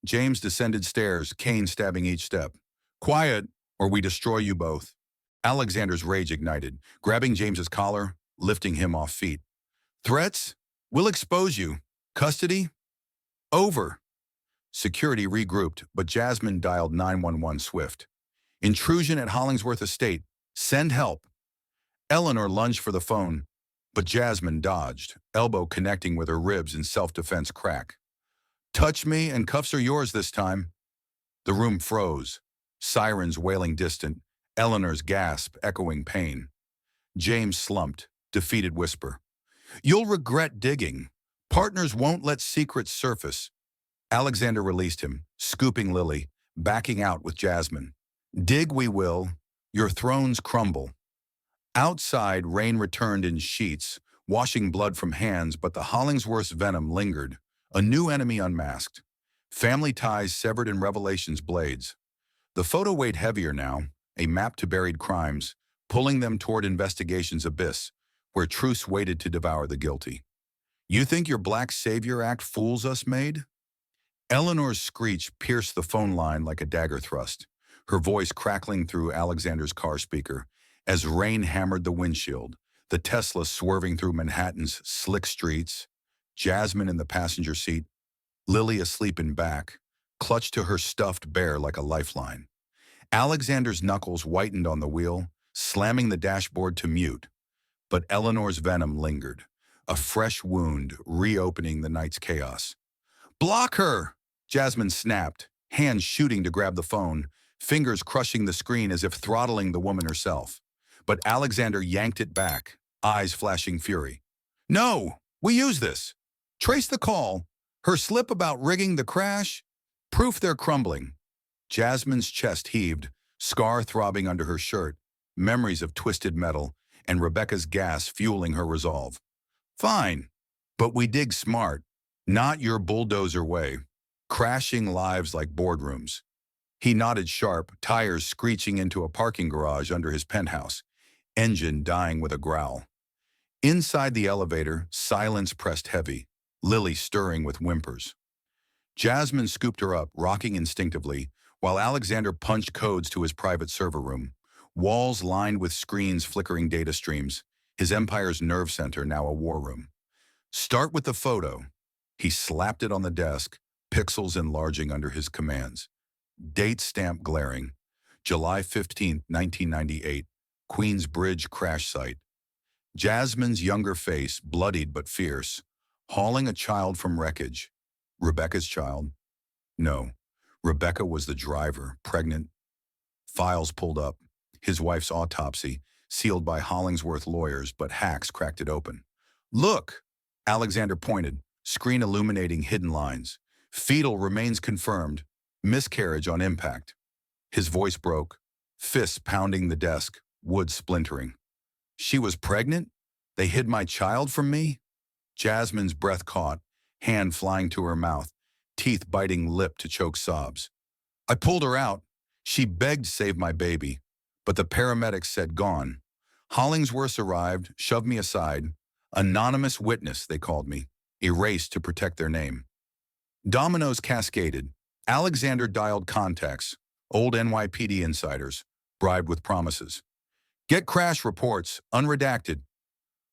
James descended stairs, cane stabbing each step. Quiet, or we destroy you both. Alexander's rage ignited, grabbing James's collar, lifting him off feet. Threats? We'll expose you. Custody? Over. Security regrouped, but Jasmine dialed 911 swift. Intrusion at Hollingsworth Estate. Send help. Eleanor lunged for the phone, but Jasmine dodged, elbow connecting with her ribs in self-defense crack. Touch me and cuffs are yours this time. The room froze, sirens wailing distant, Eleanor's gasp echoing pain. James slumped, defeated whisper. You'll regret digging. Partners won't let secrets surface. Alexander released him, scooping Lily, backing out with Jasmine. Dig we will, your thrones crumble. Outside, rain returned in sheets, washing blood from hands, but the Hollingsworth's venom lingered, a new enemy unmasked. Family ties severed in Revelation's blades. The photo weighed heavier now, a map to buried crimes, pulling them toward investigation's abyss, where truths waited to devour the guilty. You think your Black Savior Act fools us, Maid? Eleanor's screech pierced the phone line like a dagger thrust, her voice crackling through Alexander's car speaker as rain hammered the windshield, the Tesla swerving through Manhattan's slick streets, Jasmine in the passenger seat, Lily asleep in back, clutched to her stuffed bear like a lifeline. Alexander's knuckles whitened on the wheel, slamming the dashboard to mute, but Eleanor's venom lingered, a fresh wound reopening the night's chaos. Block her! Jasmine snapped, hands shooting to grab the phone, fingers crushing the screen as if throttling the woman herself. But Alexander yanked it back, eyes flashing fury. "No, we use this. Trace the call. Her slip about rigging the crash? Proof they're crumbling." Jasmine's chest heaved, scar throbbing under her shirt, memories of twisted metal, and Rebecca's gas fueling her resolve. "Fine, but we dig smart, not your bulldozer way, crashing lives like boardrooms." He nodded sharp, tires screeching into a parking garage under his penthouse, engine dying with a growl. Inside the elevator, silence pressed heavy, Lily stirring with whimpers. Jasmine scooped her up, rocking instinctively, while Alexander punched codes to his private server room, walls lined with screens flickering data streams, his empire's nerve center now a war room. "Start with the photo." He slapped it on the desk, pixels enlarging under his commands. Date stamp glaring. July 15, 1998, Queensbridge crash site. Jasmine's younger face, bloodied but fierce, hauling a child from wreckage. Rebecca's child? No. Rebecca was the driver, pregnant. Files pulled up. His wife's autopsy, sealed by Hollingsworth lawyers, but hacks cracked it open. "Look!" Alexander pointed, screen illuminating hidden lines. "Fetal remains confirmed. Miscarriage on impact." His voice broke, fists pounding the desk, wood splintering. "She was pregnant? They hid my child from me?" Jasmine's breath caught, hand flying to her mouth, teeth biting lip to choke sobs. "I pulled her out. She begged to save my baby, but the paramedics said gone. Hollingsworth arrived, shoved me aside. Anonymous witness, they called me, erased to protect their name." Dominoes cascaded. Alexander dialed contacts, old NYPD insiders, bribed with promises. "Get crash reports, unredacted."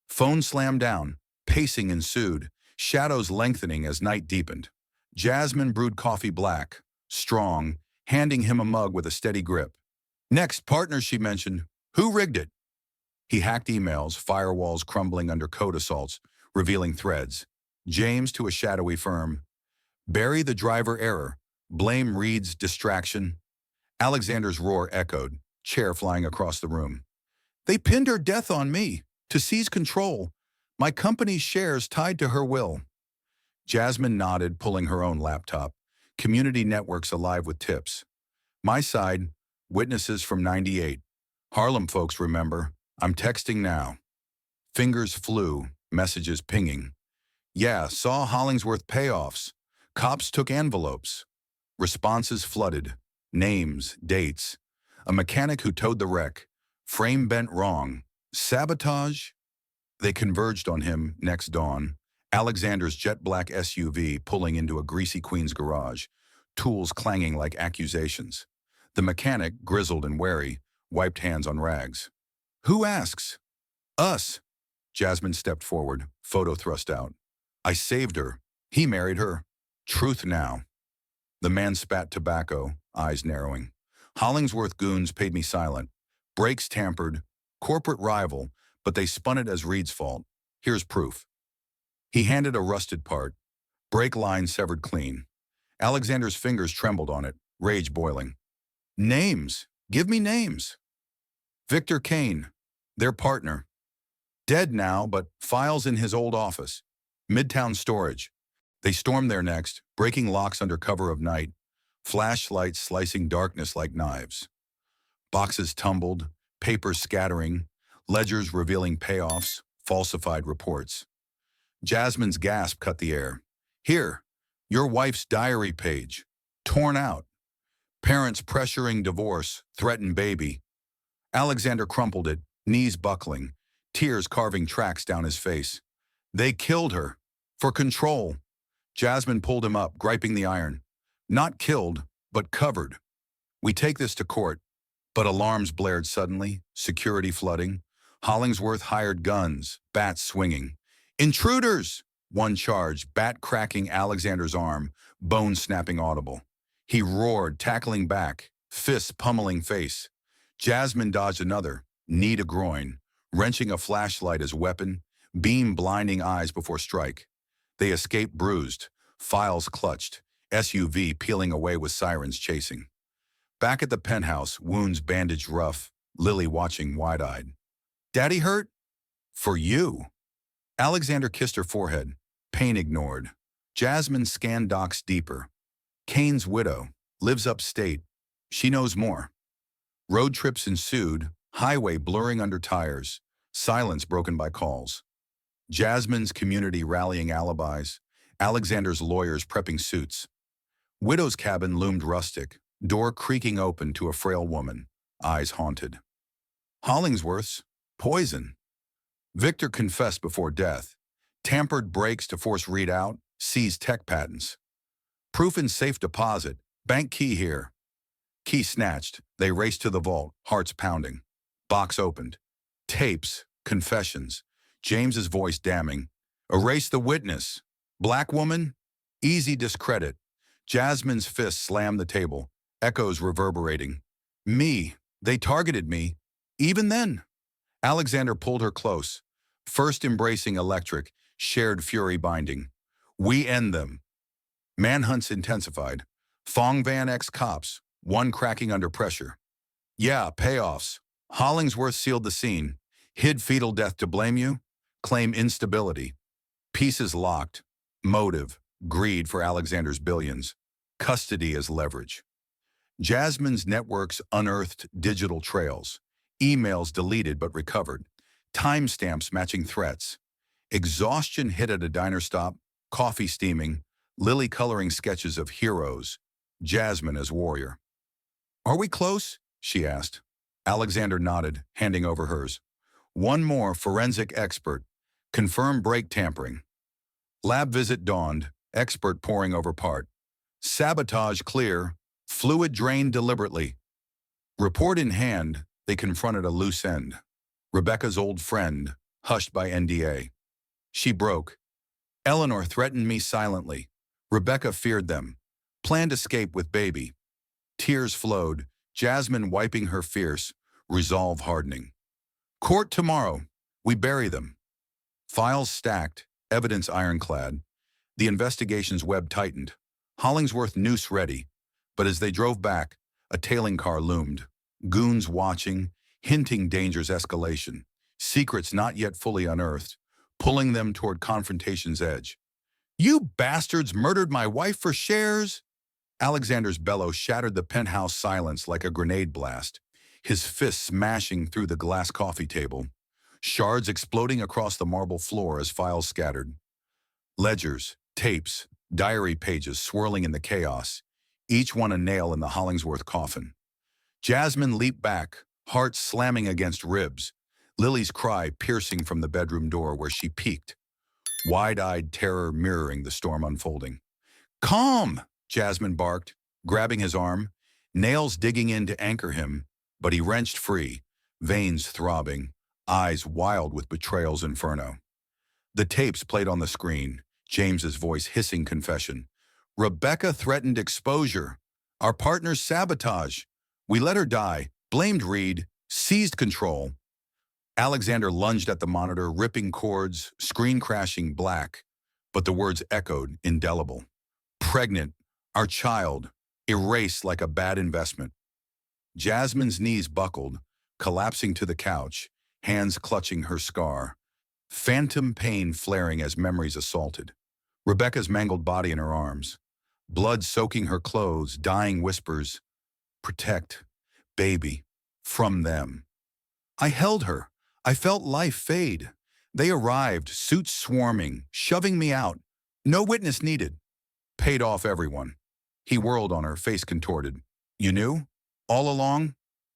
Phone slammed down, pacing ensued, shadows lengthening as night deepened. Jasmine brewed coffee black, strong, handing him a mug with a steady grip. "Next, partners," she mentioned. "Who rigged it?" He hacked emails, firewalls crumbling under code assaults, revealing threads. James to a shadowy firm. Bury the driver error. Blame Reed's distraction. Alexander's roar echoed, chair flying across the room. "They pinned her death on me, to seize control. My company's shares tied to her will." Jasmine nodded, pulling her own laptop. Community networks alive with tips. My side, witnesses from 98. Harlem folks remember. I'm texting now. Fingers flew, messages pinging. "Yeah, saw Hollingsworth payoffs. Cops took envelopes." Responses flooded. Names, dates. A mechanic who towed the wreck. Frame bent wrong. Sabotage? They converged on him next dawn. Alexander's jet-black SUV pulling into a greasy Queens garage, tools clanging like accusations. The mechanic, grizzled and wary, wiped hands on rags. "Who asks?" "Us." Jasmine stepped forward, photo thrust out. "I saved her. He married her. Truth now." The man spat tobacco, eyes narrowing. "Hollingsworth goons paid me silent. Brakes tampered. Corporate rival, but they spun it as Reed's fault. Here's proof." He handed a rusted part. Brake line severed clean. Alexander's fingers trembled on it, rage boiling. "Names. Give me names." "Victor Kane, their partner. Dead now, but files in his old office. Midtown storage." They stormed there next, breaking locks under cover of night, flashlights slicing darkness like knives. Boxes tumbled, papers scattering, ledgers revealing payoffs, falsified reports. Jasmine's gasp cut the air. "Here, your wife's diary page. Torn out. Parents pressuring divorce, threatened baby." Alexander crumpled it, knees buckling, tears carving tracks down his face. "They killed her. For control." Jasmine pulled him up, griping the iron. "Not killed, but covered. We take this to court." But alarms blared suddenly, security flooding. Hollingsworth hired guns, bats swinging. "Intruders!" One charge, bat cracking Alexander's arm, bone snapping audible. He roared, tackling back, fists pummeling face. Jasmine dodged another, knee to groin, wrenching a flashlight as weapon, beam blinding eyes before strike. They escaped bruised, files clutched, SUV peeling away with sirens chasing. Back at the penthouse, wounds bandaged rough, Lily watching wide-eyed. Daddy hurt? For you. Alexander kissed her forehead, pain ignored. Jasmine scanned docs deeper. Kane's widow, lives upstate. She knows more. Road trips ensued, highway blurring under tires, silence broken by calls. Jasmine's community rallying alibis, Alexander's lawyers prepping suits. Widow's cabin loomed rustic, door creaking open to a frail woman, eyes haunted. Hollingsworth's, poison. Victor confessed before death. Tampered brakes to force readout, seized tech patents. Proof in safe deposit, bank key here. Key snatched, they raced to the vault, hearts pounding. Box opened. Tapes, confessions. James's voice damning. Erase the witness. Black woman? Easy discredit. Jasmine's fist slammed the table, echoes reverberating. Me, they targeted me. Even then. Alexander pulled her close, first embracing electric, shared fury binding. We end them. Manhunts intensified. Thong Van ex-cops, one cracking under pressure. Yeah, payoffs. Hollingsworth sealed the scene. Hid fetal death to blame you. Claim instability. Pieces locked. Motive, greed for Alexander's billions. Custody as leverage. Jasmine's networks unearthed digital trails. Emails deleted but recovered. Timestamps matching threats. Exhaustion hit at a diner stop. Coffee steaming. Lily coloring sketches of heroes. Jasmine as warrior. Are we close? She asked. Alexander nodded, handing over hers. One more forensic expert. Confirmed brake tampering. Lab visit dawned, expert poring over part. Sabotage clear, fluid drained deliberately. Report in hand, they confronted a loose end. Rebecca's old friend, hushed by NDA. She broke. Eleanor threatened me silently. Rebecca feared them. Planned escape with baby. Tears flowed, Jasmine wiping her fierce, resolve hardening. Court tomorrow. We bury them. Files stacked, evidence ironclad. The investigation's web tightened. Hollingsworth noose ready. But as they drove back, a tailing car loomed. Goons watching, hinting danger's escalation. Secrets not yet fully unearthed, pulling them toward confrontation's edge. You bastards murdered my wife for shares? Alexander's bellow shattered the penthouse silence like a grenade blast, his fist smashing through the glass coffee table, shards exploding across the marble floor as files scattered. Ledgers, tapes, diary pages swirling in the chaos, each one a nail in the Hollingsworth coffin. Jasmine leaped back, heart slamming against ribs, Lily's cry piercing from the bedroom door where she peeked, wide-eyed terror mirroring the storm unfolding. Calm, Jasmine barked, grabbing his arm, nails digging in to anchor him, but he wrenched free, veins throbbing, eyes wild with betrayal's inferno. The tapes played on the screen, James's voice hissing confession. Rebecca threatened exposure. Our partner's sabotage. We let her die, blamed Reed, seized control. Alexander lunged at the monitor, ripping cords, screen crashing black, but the words echoed, indelible. Pregnant, our child, erased like a bad investment. Jasmine's knees buckled, collapsing to the couch, hands clutching her scar. Phantom pain flaring as memories assaulted. Rebecca's mangled body in her arms. Blood soaking her clothes, dying whispers. Protect, baby, from them. I held her. I felt life fade. They arrived, suits swarming, shoving me out. No witness needed. Paid off everyone. He whirled on her, face contorted. You knew? All along?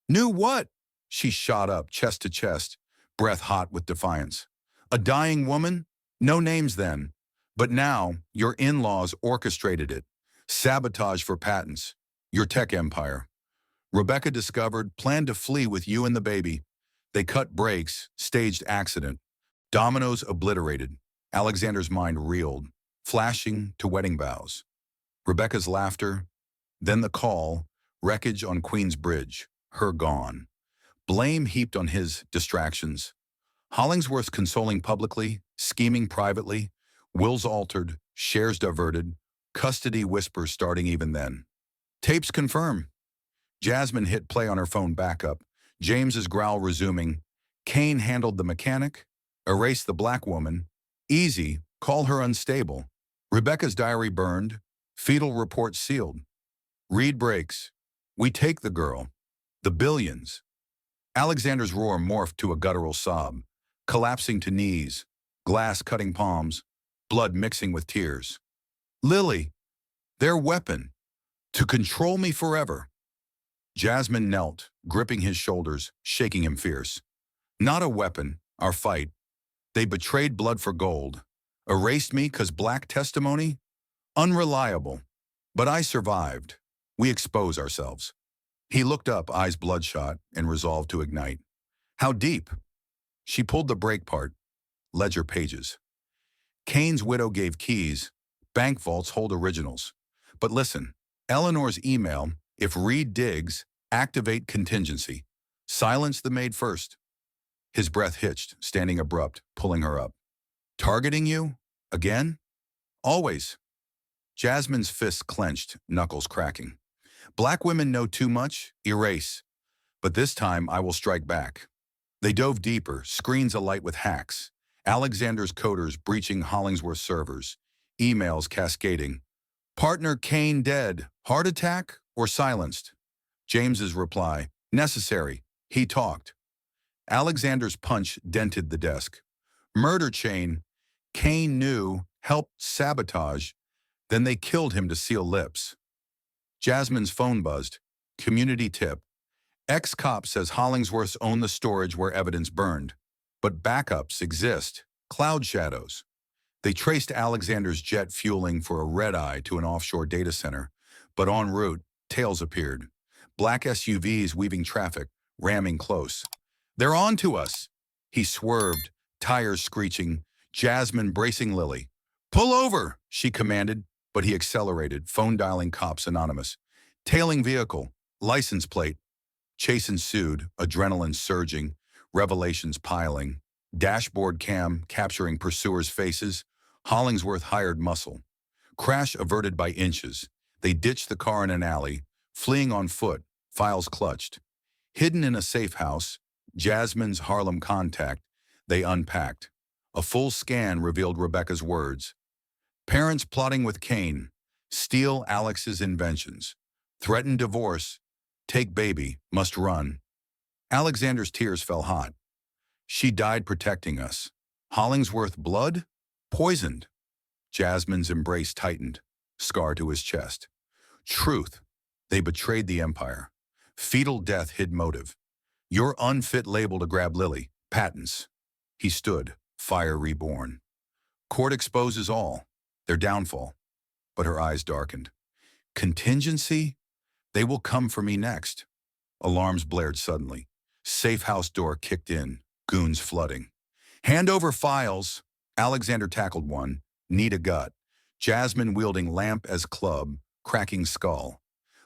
Knew what? She shot up, chest to chest, breath hot with defiance. A dying woman? No names then. But now, your in-laws orchestrated it. Sabotage for patents. Your tech empire. Rebecca discovered, planned to flee with you and the baby. They cut brakes, staged accident. Dominoes obliterated. Alexander's mind reeled, flashing to wedding vows. Rebecca's laughter, then the call, wreckage on Queen's Bridge, her gone. Blame heaped on his distractions. Hollingsworth consoling publicly, scheming privately, wills altered, shares diverted, Custody whispers starting even then. Tapes confirm. Jasmine hit play on her phone backup. James's growl resuming. Kane handled the mechanic. Erased the black woman. Easy. Call her unstable. Rebecca's diary burned. Fetal report sealed. Reed breaks. We take the girl. The billions. Alexander's roar morphed to a guttural sob, collapsing to knees, glass cutting palms, blood mixing with tears. Lily, their weapon, to control me forever. Jasmine knelt, gripping his shoulders, shaking him fierce. Not a weapon, our fight. They betrayed blood for gold. Erased me 'cause black testimony? Unreliable. But I survived. We expose ourselves. He looked up, eyes bloodshot, and resolved to ignite. How deep? She pulled the brake part. Ledger pages. Kane's widow gave keys. Bank vaults hold originals. But listen, Eleanor's email, if Reed digs, activate contingency. Silence the maid first. His breath hitched, standing abrupt, pulling her up. Targeting you? Again? Always. Jasmine's fists clenched, knuckles cracking. Black women know too much, erase. But this time I will strike back. They dove deeper, screens alight with hacks. Alexander's coders breaching Hollingsworth servers. Emails cascading. Partner Kane dead. Heart attack or silenced? James's reply. Necessary. He talked. Alexander's punch dented the desk. Murder chain. Kane knew, helped sabotage. Then they killed him to seal lips. Jasmine's phone buzzed. Community tip. Ex-cop says Hollingsworth's own the storage where evidence burned. But backups exist. Cloud shadows. They traced Alexander's jet fueling for a red-eye to an offshore data center. But en route, tails appeared. Black SUVs weaving traffic, ramming close. They're on to us. He swerved, tires screeching, Jasmine bracing Lily. Pull over, she commanded, but he accelerated, phone dialing cops anonymous. Tailing vehicle, license plate. Chase ensued, adrenaline surging, revelations piling. Dashboard cam capturing pursuers' faces. Hollingsworth hired muscle. Crash averted by inches. They ditched the car in an alley, fleeing on foot, files clutched. Hidden in a safe house, Jasmine's Harlem contact, they unpacked. A full scan revealed Rebecca's words. Parents plotting with Kane. Steal Alex's inventions. Threaten divorce. Take baby. Must run. Alexander's tears fell hot. She died protecting us. Hollingsworth blood? Poisoned. Jasmine's embrace tightened. Scar to his chest. Truth. They betrayed the empire. Fetal death hid motive. Your unfit label to grab Lily. Patents. He stood, fire reborn. Court exposes all. Their downfall. But her eyes darkened. Contingency? They will come for me next. Alarms blared suddenly. Safe house door kicked in. Goons flooding. Hand over files. Alexander tackled one. Need a gut. Jasmine wielding lamp as club. Cracking skull.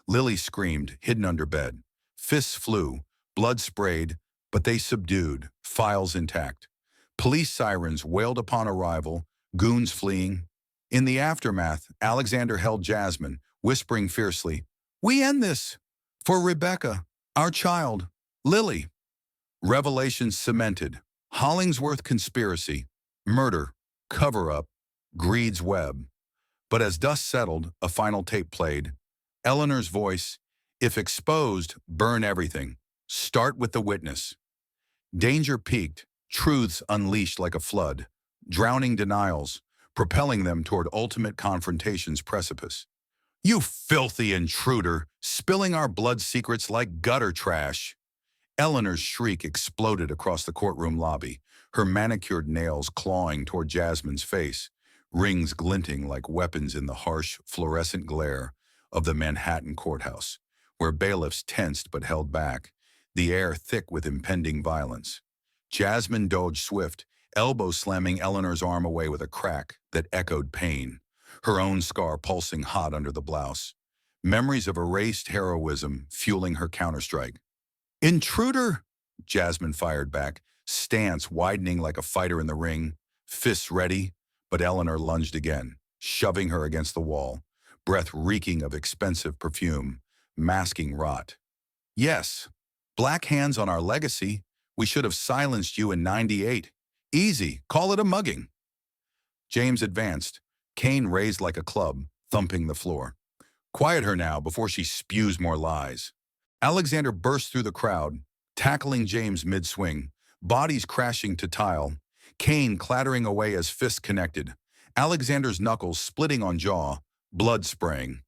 Lily screamed, hidden under bed. Fists flew. Blood sprayed. But they subdued. Files intact. Police sirens wailed upon arrival. Goons fleeing. In the aftermath, Alexander held Jasmine, whispering fiercely, We end this. For Rebecca, our child, Lily. Revelations cemented. Hollingsworth conspiracy. Murder. Cover-up. Greed's web. But as dust settled, a final tape played. Eleanor's voice. If exposed, burn everything. Start with the witness. Danger peaked. Truths unleashed like a flood. Drowning denials. Propelling them toward ultimate confrontation's precipice. You filthy intruder, spilling our blood secrets like gutter trash. Eleanor's shriek exploded across the courtroom lobby, her manicured nails clawing toward Jasmine's face, rings glinting like weapons in the harsh, fluorescent glare of the Manhattan courthouse, where bailiffs tensed but held back, the air thick with impending violence. Jasmine dodged swift, elbow slamming Eleanor's arm away with a crack that echoed pain, her own scar pulsing hot under the blouse. Memories of erased heroism fueling her counterstrike. Intruder! Jasmine fired back, stance widening like a fighter in the ring, fists ready, but Eleanor lunged again, shoving her against the wall. breath reeking of expensive perfume, masking rot. Yes, black hands on our legacy. We should have silenced you in '98. Easy, call it a mugging. James advanced, cane raised like a club, thumping the floor. Quiet her now before she spews more lies. Alexander burst through the crowd, tackling James mid-swing, bodies crashing to tile, cane clattering away as fists connected, Alexander's knuckles splitting on jaw, blood spraying.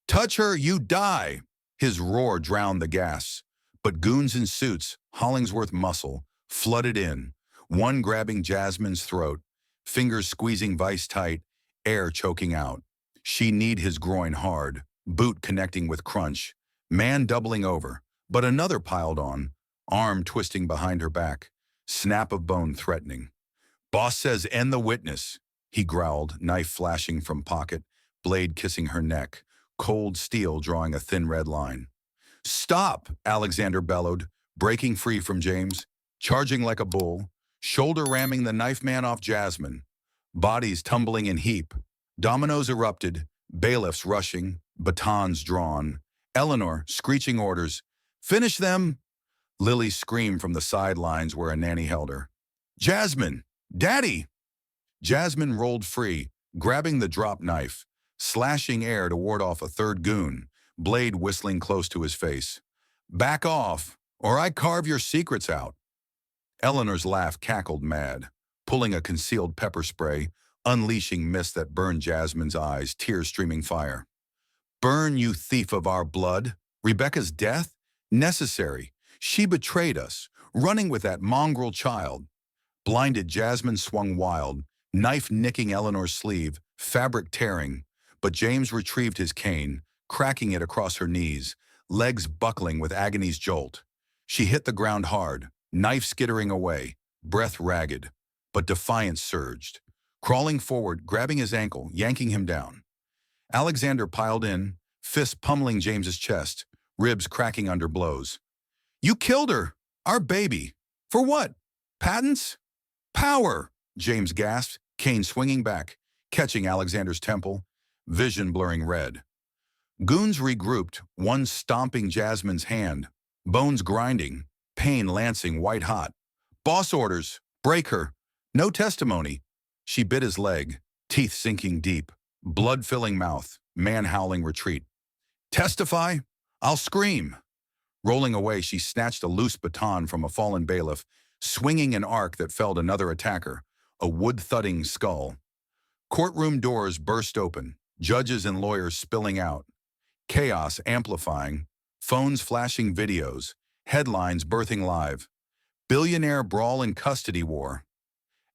Touch her, you die! His roar drowned the gas. But goons in suits, Hollingsworth muscle, flooded in, one grabbing Jasmine's throat, fingers squeezing vice tight, air choking out. She kneed his groin hard, boot connecting with crunch, man doubling over, but another piled on, arm twisting behind her back, snap of bone threatening. Boss says end the witness, he growled, knife flashing from pocket, blade kissing her neck, cold steel drawing a thin red line. Stop, Alexander bellowed, breaking free from James, charging like a bull, shoulder ramming the knife man off Jasmine. Bodies tumbling in heap, dominoes erupted, bailiffs rushing, batons drawn, Eleanor screeching orders, finish them! Lily screamed from the sidelines where a nanny held her. Jasmine! Daddy! Jasmine rolled free, grabbing the drop knife, slashing air to ward off a third goon, blade whistling close to his face. Back off, or I carve your secrets out. Eleanor's laugh cackled mad, pulling a concealed pepper spray, unleashing mist that burned Jasmine's eyes, tears streaming fire. Burn, you thief of our blood! Rebecca's death? Necessary. She betrayed us, running with that mongrel child. Blinded, Jasmine swung wild, knife nicking Eleanor's sleeve, fabric tearing, but James retrieved his cane, cracking it across her knees, legs buckling with agony's jolt. She hit the ground hard, knife skittering away, breath ragged, but defiance surged. Crawling forward, grabbing his ankle, yanking him down. Alexander piled in, fists pummeling James's chest, ribs cracking under blows. You killed her! Our baby! For what? Patents? Power! James gasped, cane swinging back, catching Alexander's temple, vision blurring red. Goons regrouped, one stomping Jasmine's hand, bones grinding, pain lancing white hot. Boss orders, break her. No testimony. She bit his leg, teeth sinking deep, blood-filling mouth, man howling retreat. Testify? I'll scream. Rolling away, she snatched a loose baton from a fallen bailiff, swinging an arc that felled another attacker, a wood-thudding skull. Courtroom doors burst open, judges and lawyers spilling out. Chaos amplifying, phones flashing videos, headlines birthing live. Billionaire brawl in custody war.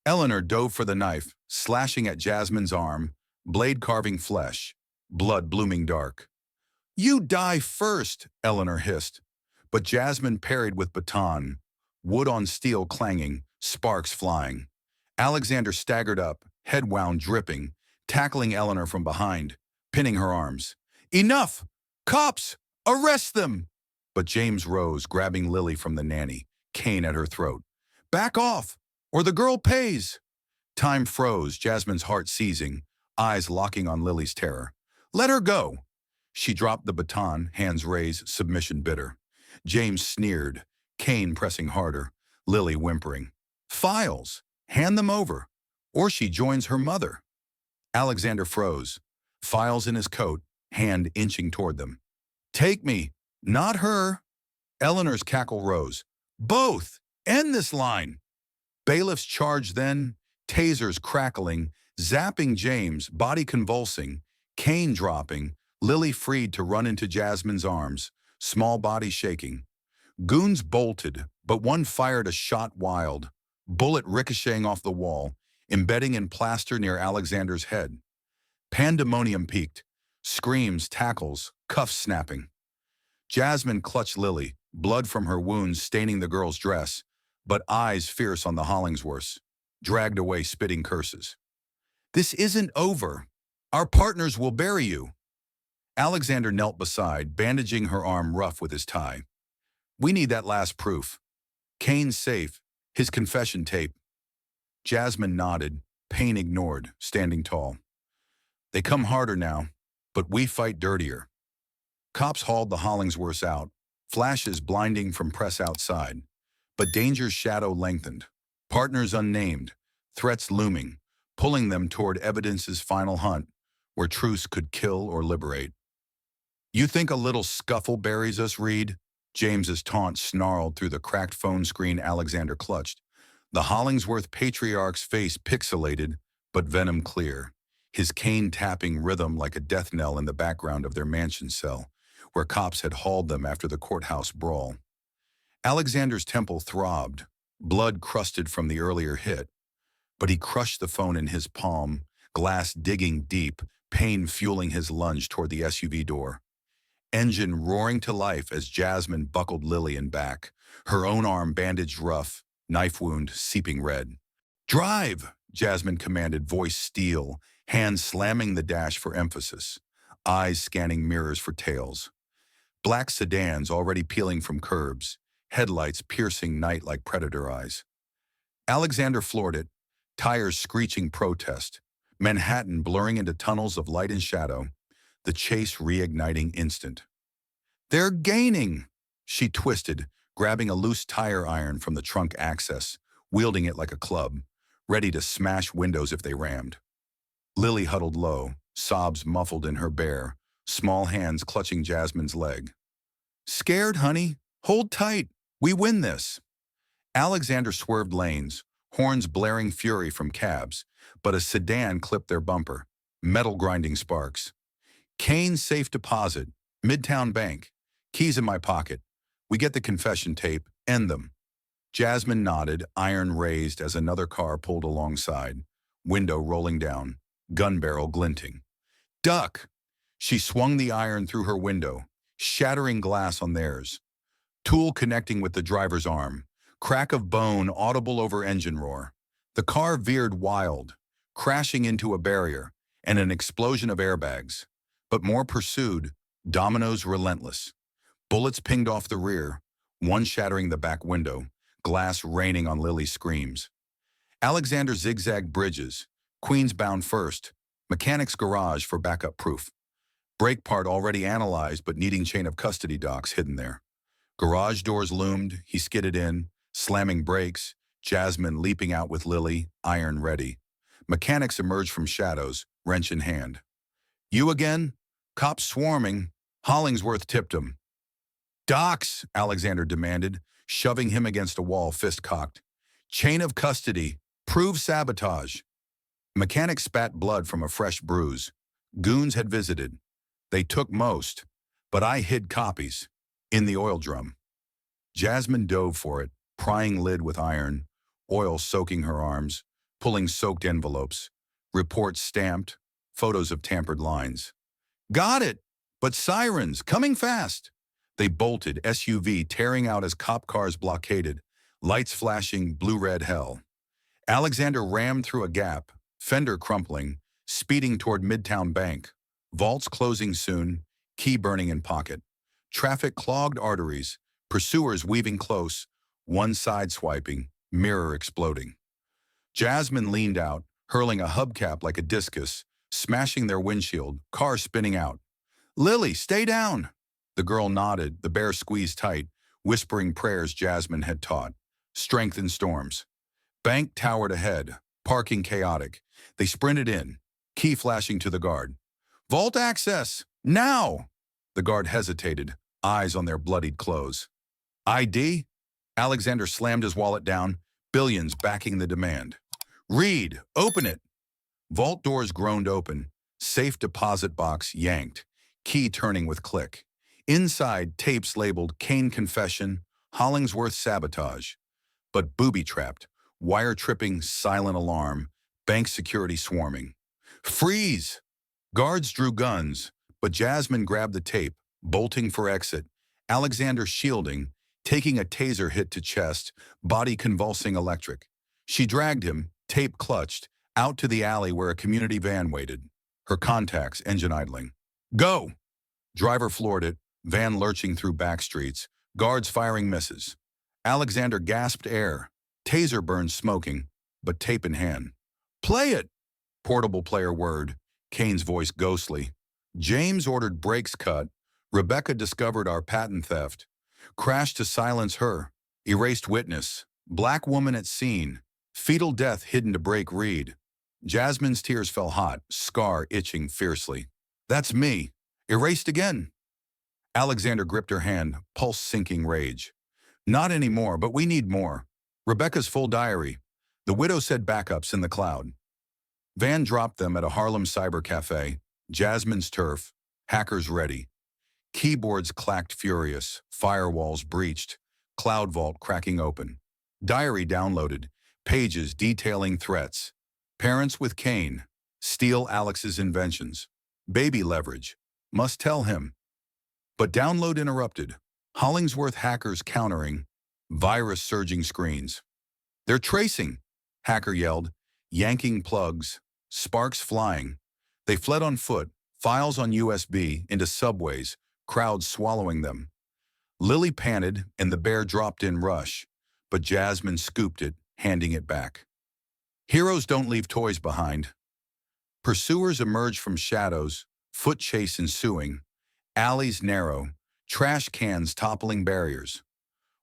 Eleanor dove for the knife, slashing at Jasmine's arm, blade carving flesh, blood blooming dark. You die first, Eleanor hissed. But Jasmine parried with baton, wood on steel clanging, sparks flying. Alexander staggered up, head wound dripping, tackling Eleanor from behind, pinning her arms. Enough! Cops! Arrest them! But James rose, grabbing Lily from the nanny, cane at her throat. Back off, or the girl pays! Time froze, Jasmine's heart seizing, eyes locking on Lily's terror. Let her go! She dropped the baton, hands raised, submission bitter. James sneered, cane pressing harder, Lily whimpering. Files! Hand them over, or she joins her mother. Alexander froze, files in his coat, hand inching toward them. Take me, not her. Eleanor's cackle rose. Both! End this line! Bailiffs charged then, tasers crackling, zapping James, body convulsing, cane dropping, Lily freed to run into Jasmine's arms, small body shaking. Goons bolted, but one fired a shot wild, bullet ricocheting off the wall, embedding in plaster near Alexander's head. Pandemonium peaked, screams, tackles, cuffs snapping. Jasmine clutched Lily, blood from her wounds staining the girl's dress, but eyes fierce on the Hollingsworths, dragged away spitting curses. This isn't over. Our partners will bury you. Alexander knelt beside, bandaging her arm rough with his tie. We need that last proof. Kane's safe, his confession tape. Jasmine nodded, pain ignored, standing tall. They come harder now. But we fight dirtier. Cops hauled the Hollingsworths out, flashes blinding from press outside. But danger's shadow lengthened. Partners unnamed, threats looming, pulling them toward evidence's final hunt, where truce could kill or liberate. You think a little scuffle buries us, Reed? James's taunt snarled through the cracked phone screen Alexander clutched. The Hollingsworth patriarch's face pixelated, but venom clear, his cane-tapping rhythm like a death knell in the background of their mansion cell, where cops had hauled them after the courthouse brawl. Alexander's temple throbbed, blood crusted from the earlier hit, but he crushed the phone in his palm, glass digging deep, pain fueling his lunge toward the SUV door. Engine roaring to life as Jasmine buckled Lillian back, her own arm bandaged rough, knife wound seeping red. "Drive!" Jasmine commanded, voice steel, hands slamming the dash for emphasis, eyes scanning mirrors for tails. Black sedans already peeling from curbs, headlights piercing night like predator eyes. Alexander floored it, tires screeching protest, Manhattan blurring into tunnels of light and shadow, the chase reigniting instant. "They're gaining!" She twisted, grabbing a loose tire iron from the trunk access, wielding it like a club, ready to smash windows if they rammed. Lily huddled low, sobs muffled in her bare, small hands clutching Jasmine's leg. "Scared, honey? Hold tight. We win this." Alexander swerved lanes, horns blaring fury from cabs, but a sedan clipped their bumper, metal grinding sparks. "Kane's safe deposit, Midtown Bank. Keys in my pocket. We get the confession tape, end them." Jasmine nodded, iron raised as another car pulled alongside, window rolling down, gun barrel glinting. "Duck!" She swung the iron through her window, shattering glass on theirs. Tool connecting with the driver's arm, crack of bone audible over engine roar. The car veered wild, crashing into a barrier and an explosion of airbags. But more pursued, dominoes relentless. Bullets pinged off the rear, one shattering the back window, glass raining on Lily's screams. Alexander zigzagged bridges, Queens bound first, mechanic's garage for backup proof. Brake part already analyzed but needing chain of custody docs hidden there. Garage doors loomed, he skidded in, slamming brakes, Jasmine leaping out with Lily, iron ready. Mechanics emerged from shadows, wrench in hand. "You again?" Cops swarming, Hollingsworth tipped him. "Docs," Alexander demanded, shoving him against a wall, fist cocked. "Chain of custody. Prove sabotage." Mechanic spat blood from a fresh bruise. Goons had visited. They took most, but I hid copies. In the oil drum. Jasmine dove for it, prying lid with iron, oil soaking her arms, pulling soaked envelopes, reports stamped, photos of tampered lines. "Got it! But sirens, coming fast!" They bolted, SUV tearing out as cop cars blockaded, lights flashing blue-red hell. Alexander rammed through a gap, fender crumpling, speeding toward Midtown Bank. Vaults closing soon, key burning in pocket. Traffic clogged arteries, pursuers weaving close, one side swiping, mirror exploding. Jasmine leaned out, hurling a hubcap like a discus, smashing their windshield, car spinning out. "Lily, stay down!" The girl nodded, the bear squeezed tight, whispering prayers Jasmine had taught. Strength in storms. Bank towered ahead, parking chaotic. They sprinted in, key flashing to the guard. "Vault access! Now!" The guard hesitated, eyes on their bloodied clothes. "ID?" Alexander slammed his wallet down, billions backing the demand. "Reed, open it!" Vault doors groaned open, safe deposit box yanked, key turning with click. Inside, tapes labeled Kane Confession, Hollingsworth Sabotage. But booby-trapped, wire-tripping, silent alarm, bank security swarming. "Freeze!" Guards drew guns, but Jasmine grabbed the tape, bolting for exit, Alexander shielding, taking a taser hit to chest, body convulsing electric. She dragged him, tape clutched, out to the alley where a community van waited, her contacts engine idling. "Go!" Driver floored it, van lurching through back streets, guards firing misses. Alexander gasped air, taser burn smoking, but tape in hand. "Play it!" Portable player word, Kane's voice ghostly. James ordered brakes cut. Rebecca discovered our patent theft. Crashed to silence her. Erased witness. Black woman at scene. Fetal death hidden to break Reed. Jasmine's tears fell hot, scar itching fiercely. That's me. Erased again. Alexander gripped her hand, pulse sinking rage. Not anymore, but we need more. Rebecca's full diary. The widow said backups in the cloud. Van dropped them at a Harlem cyber cafe. Jasmine's turf. Hackers ready. Keyboards clacked furious. Firewalls breached. Cloud vault cracking open. Diary downloaded. Pages detailing threats. Parents with Kane. Steal Alex's inventions. Baby leverage. Must tell him. But download interrupted. Hollingsworth hackers countering. Virus surging screens. They're tracing, hacker yelled, yanking plugs, sparks flying. They fled on foot, files on USB, into subways, crowds swallowing them. Lily panted and the bear dropped in rush, but Jasmine scooped it, handing it back. Heroes don't leave toys behind. Pursuers emerge from shadows, foot chase ensuing, alleys narrow, trash cans toppling barriers.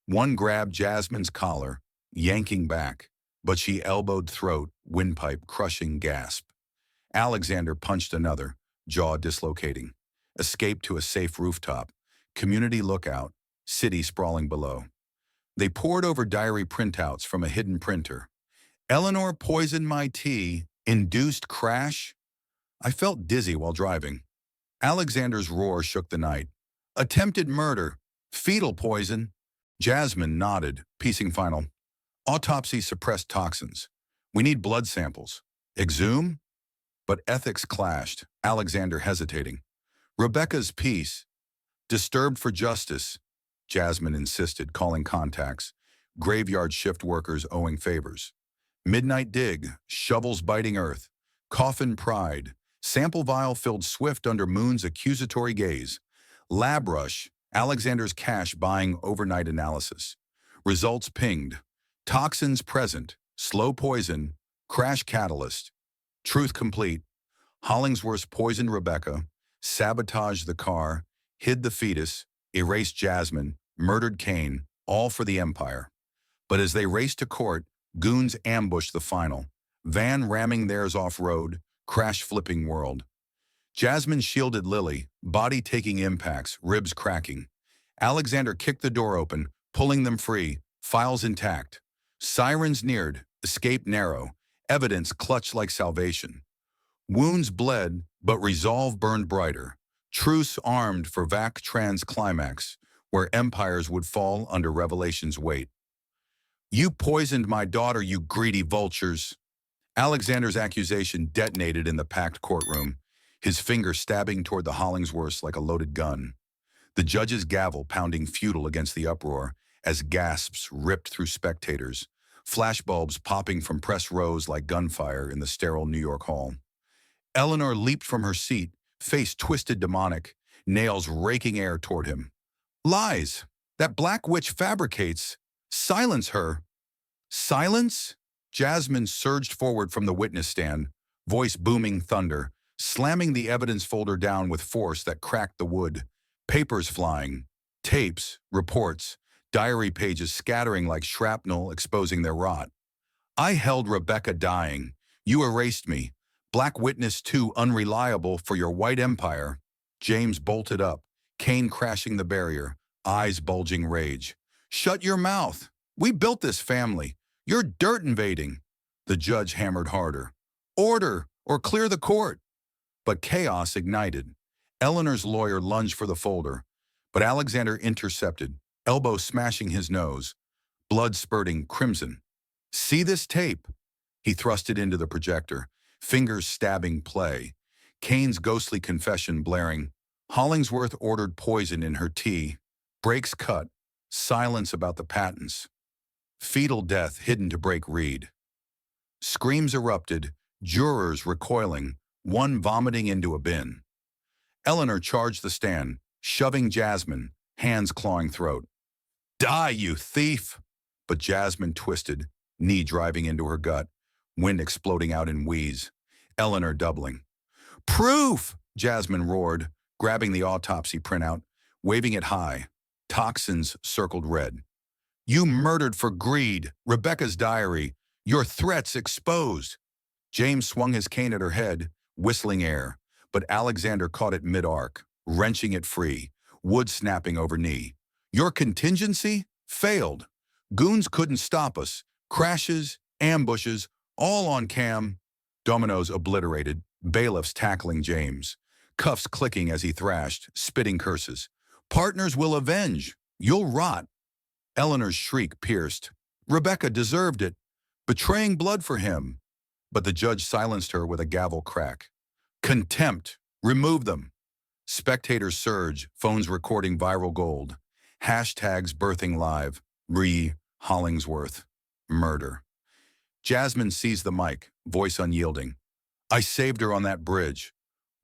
One grabbed Jasmine's collar, yanking back, but she elbowed throat, windpipe crushing gasp. Alexander punched another, jaw dislocating. Escaped to a safe rooftop, community lookout, city sprawling below. They pored over diary printouts from a hidden printer. Eleanor poisoned my tea, induced crash. I felt dizzy while driving. Alexander's roar shook the night. Attempted murder, fetal poison. Jasmine nodded, piecing final. Autopsy suppressed toxins. We need blood samples. Exhume? But ethics clashed, Alexander hesitating. Rebecca's piece. Disturbed for justice, Jasmine insisted, calling contacts. Graveyard shift workers owing favors. Midnight dig, shovels biting earth. Coffin pride. Sample vial filled swift under moon's accusatory gaze. Lab rush, Alexander's cache buying overnight analysis. Results pinged. Toxins present, slow poison, crash catalyst. Truth complete. Hollingsworth poisoned Rebecca, sabotaged the car, hid the fetus, erased Jasmine, murdered Kane, all for the empire. But as they raced to court, goons ambushed the final. Van ramming theirs off-road, crash-flipping world. Jasmine shielded Lily, body taking impacts, ribs cracking. Alexander kicked the door open, pulling them free, files intact. Sirens neared, escape narrow, evidence clutched like salvation. Wounds bled, but resolve burned brighter. Truce armed for Vac Trans climax, where empires would fall under revelation's weight. You poisoned my daughter, you greedy vultures. Alexander's accusation detonated in the packed courtroom, his finger stabbing toward the Hollingsworths like a loaded gun. The judge's gavel pounding futile against the uproar as gasps ripped through spectators, flashbulbs popping from press rows like gunfire in the sterile New York hall. Eleanor leaped from her seat, face twisted demonic, nails raking air toward him. Lies! That black witch fabricates! Silence her! Silence? Jasmine surged forward from the witness stand, voice booming thunder, slamming the evidence folder down with force that cracked the wood. Papers flying, tapes, reports, diary pages scattering like shrapnel exposing their rot. I held Rebecca dying. You erased me. Black witness too unreliable for your white empire. James bolted up, Kane crashing the barrier, eyes bulging rage. Shut your mouth. We built this family. You're dirt invading. The judge hammered harder. Order or clear the court. But chaos ignited. Eleanor's lawyer lunged for the folder, but Alexander intercepted, elbow smashing his nose, blood spurting crimson. See this tape? He thrust it into the projector, fingers stabbing play. Kane's ghostly confession blaring. Hollingsworth ordered poison in her tea. Brakes cut. Silence about the patents. Fetal death hidden to break Reed. Screams erupted, jurors recoiling, one vomiting into a bin. Eleanor charged the stand, shoving Jasmine, hands clawing throat. Die, you thief! But Jasmine twisted, knee driving into her gut, wind exploding out in wheeze. Eleanor doubling. Proof! Jasmine roared, grabbing the autopsy printout, waving it high. Toxins circled red. You murdered for greed. Rebecca's diary. Your threats exposed. James swung his cane at her head, whistling air, but Alexander caught it mid-arc, wrenching it free, wood snapping over knee. Your contingency? Failed. Goons couldn't stop us. Crashes, ambushes, all on cam. Dominoes obliterated, bailiffs tackling James. Cuffs clicking as he thrashed, spitting curses. Partners will avenge. You'll rot. Eleanor's shriek pierced. Rebecca deserved it. Betraying blood for him. But the judge silenced her with a gavel crack. Contempt. Remove them. Spectators surge, phones recording viral gold. Hashtags birthing live. Hollingsworth. Murder. Jasmine seized the mic, voice unyielding. I saved her on that bridge.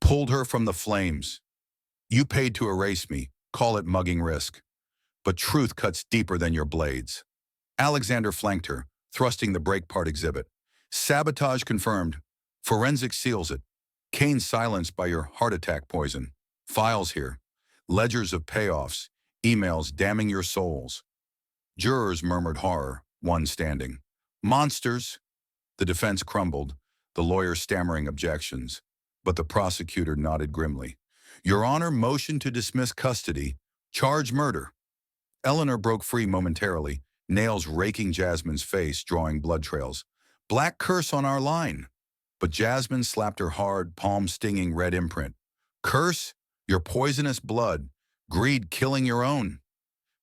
Pulled her from the flames. You paid to erase me. Call it mugging risk. But truth cuts deeper than your blades. Alexander flanked her, thrusting the break part exhibit. Sabotage confirmed. Forensic seals it. Kane silenced by your heart attack poison. Files here. Ledgers of payoffs. Emails damning your souls. Jurors murmured horror, one standing. Monsters. The defense crumbled, the lawyer stammering objections. But the prosecutor nodded grimly. Your Honor motioned to dismiss custody. Charge murder. Eleanor broke free momentarily, nails raking Jasmine's face, drawing blood trails. Black curse on our line. But Jasmine slapped her hard, palm-stinging red imprint. Curse? Your poisonous blood. Greed killing your own.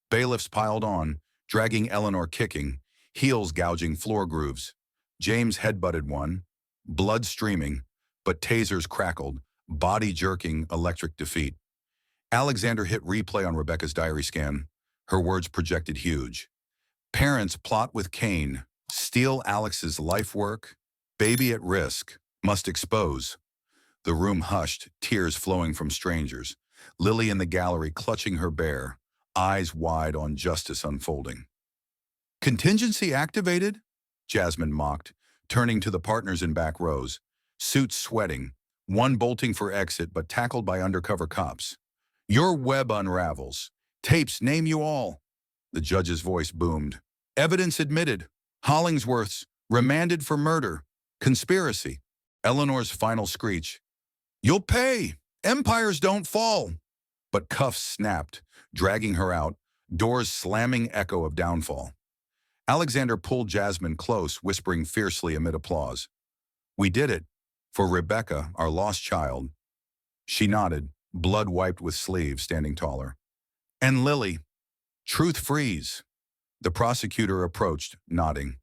Bailiffs piled on, dragging Eleanor kicking, heels gouging floor grooves. James headbutted one, blood streaming, but tasers crackled, body jerking electric defeat. Alexander hit replay on Rebecca's diary scan. Her words projected huge. Parents plot with Kane, steal Alex's life work, baby at risk, must expose. The room hushed, tears flowing from strangers. Lily in the gallery clutching her bear, eyes wide on justice unfolding. Contingency activated? Jasmine mocked, turning to the partners in back rows. Suits sweating, one bolting for exit but tackled by undercover cops. Your web unravels. Tapes name you all. The judge's voice boomed. Evidence admitted. Hollingsworth's remanded for murder. Conspiracy. Eleanor's final screech. You'll pay. Empires don't fall. But cuffs snapped, dragging her out, doors slamming echo of downfall. Alexander pulled Jasmine close, whispering fiercely amid applause. We did it. For Rebecca, our lost child. She nodded, blood wiped with sleeve, standing taller. And Lily. Truth freeze. The prosecutor approached, nodding.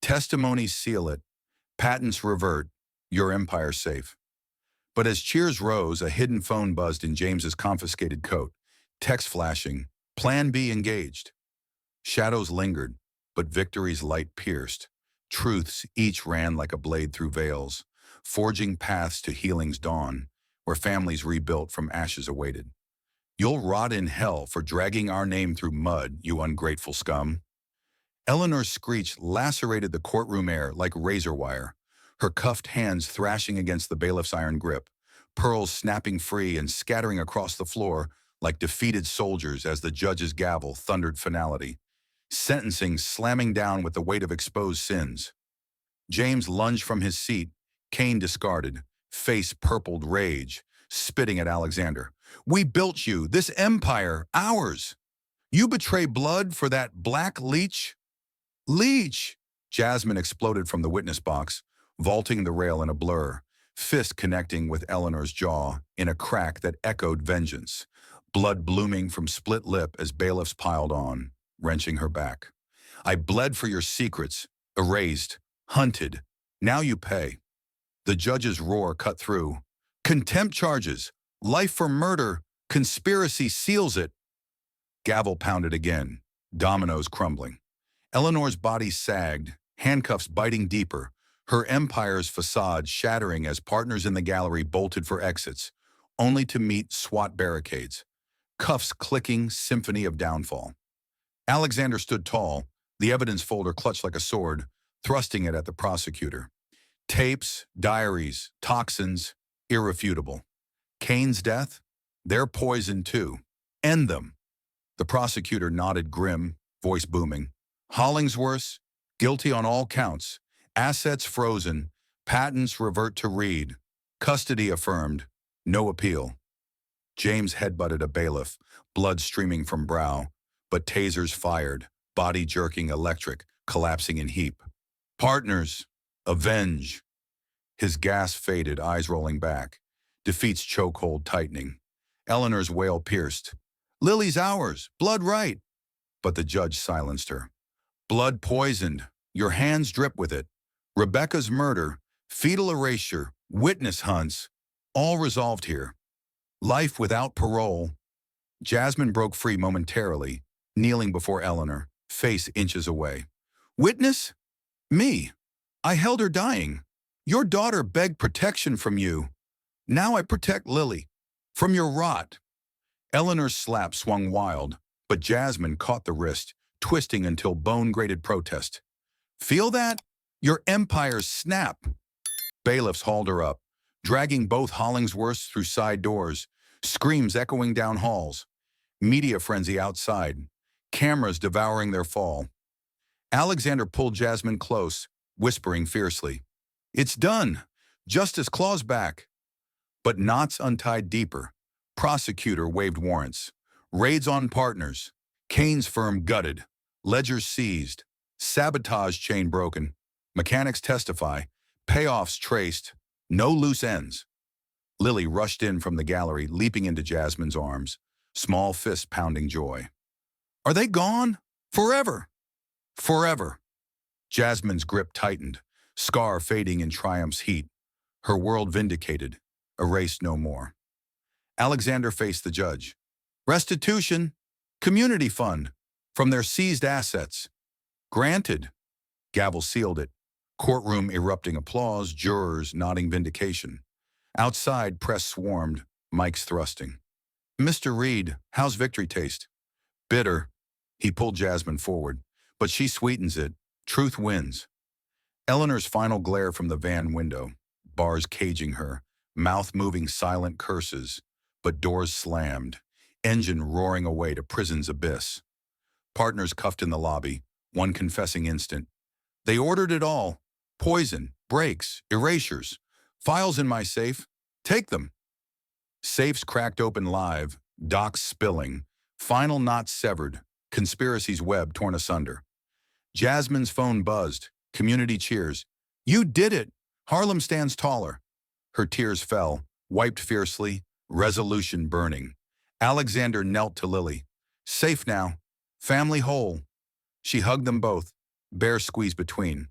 Testimonies seal it. Patents revert. Your empire safe. But as cheers rose, a hidden phone buzzed in James's confiscated coat. Text flashing. Plan B engaged. Shadows lingered, but victory's light pierced. Truths each ran like a blade through veils, forging paths to healing's dawn, where families rebuilt from ashes awaited. You'll rot in hell for dragging our name through mud, you ungrateful scum. Eleanor's screech lacerated the courtroom air like razor wire, her cuffed hands thrashing against the bailiff's iron grip, pearls snapping free and scattering across the floor like defeated soldiers as the judge's gavel thundered finality, sentencing slamming down with the weight of exposed sins. James lunged from his seat, cane discarded, face purpled rage, spitting at Alexander. We built you, this empire, ours. You betray blood for that black leech? Leech! Jasmine exploded from the witness box, vaulting the rail in a blur, fist connecting with Eleanor's jaw in a crack that echoed vengeance, blood blooming from split lip as bailiffs piled on, wrenching her back. I bled for your secrets, erased, hunted. Now you pay. The judge's roar cut through. Contempt charges, life for murder, conspiracy seals it. Gavel pounded again, dominoes crumbling. Eleanor's body sagged, handcuffs biting deeper, her empire's facade shattering as partners in the gallery bolted for exits, only to meet SWAT barricades. Cuffs clicking, symphony of downfall. Alexander stood tall, the evidence folder clutched like a sword, thrusting it at the prosecutor. Tapes, diaries, toxins, irrefutable. Kane's death? They're poisoned too. End them. The prosecutor nodded grim, voice booming. Hollingsworth, guilty on all counts. Assets frozen. Patents revert to Reed. Custody affirmed. No appeal. James headbutted a bailiff, blood streaming from brow, but tasers fired, body jerking electric, collapsing in heap. Partners, avenge. His gas faded, eyes rolling back. Defeat's chokehold tightening. Eleanor's wail pierced. Lily's ours, blood right. But the judge silenced her. Blood poisoned, your hands drip with it. Rebecca's murder, fetal erasure, witness hunts, all resolved here. Life without parole. Jasmine broke free momentarily, kneeling before Eleanor, face inches away. Witness? Me. I held her dying. Your daughter begged protection from you. Now I protect Lily. From your rot. Eleanor's slap swung wild, but Jasmine caught the wrist, twisting until bone-grated protest. Feel that? Your empires snap. Bailiffs hauled her up, dragging both Hollingsworths through side doors, screams echoing down halls. Media frenzy outside, cameras devouring their fall. Alexander pulled Jasmine close, whispering fiercely. It's done. Justice claws back. But knots untied deeper. Prosecutor waved warrants. Raids on partners. Kane's firm gutted. Ledgers seized. Sabotage chain broken. Mechanics testify. Payoffs traced. No loose ends. Lily rushed in from the gallery, leaping into Jasmine's arms, small fist pounding joy. Are they gone? Forever. Forever. Jasmine's grip tightened, scar fading in triumph's heat. Her world vindicated, erased no more. Alexander faced the judge. Restitution, community fund, from their seized assets. Granted. Gavel sealed it. Courtroom erupting applause, jurors nodding vindication. Outside, press swarmed, mics thrusting. Mr. Reed, how's victory taste? Bitter. He pulled Jasmine forward, but she sweetens it. Truth wins. Eleanor's final glare from the van window, bars caging her, mouth moving silent curses, but doors slammed, engine roaring away to prison's abyss. Partners cuffed in the lobby, one confessing instant. They ordered it all. Poison, breaks, erasures. Files in my safe. Take them. Safes cracked open live, docs spilling, final knots severed, conspiracy's web torn asunder. Jasmine's phone buzzed, community cheers. You did it! Harlem stands taller. Her tears fell, wiped fiercely, resolution burning. Alexander knelt to Lily. Safe now. Family whole. She hugged them both, bear squeezed between.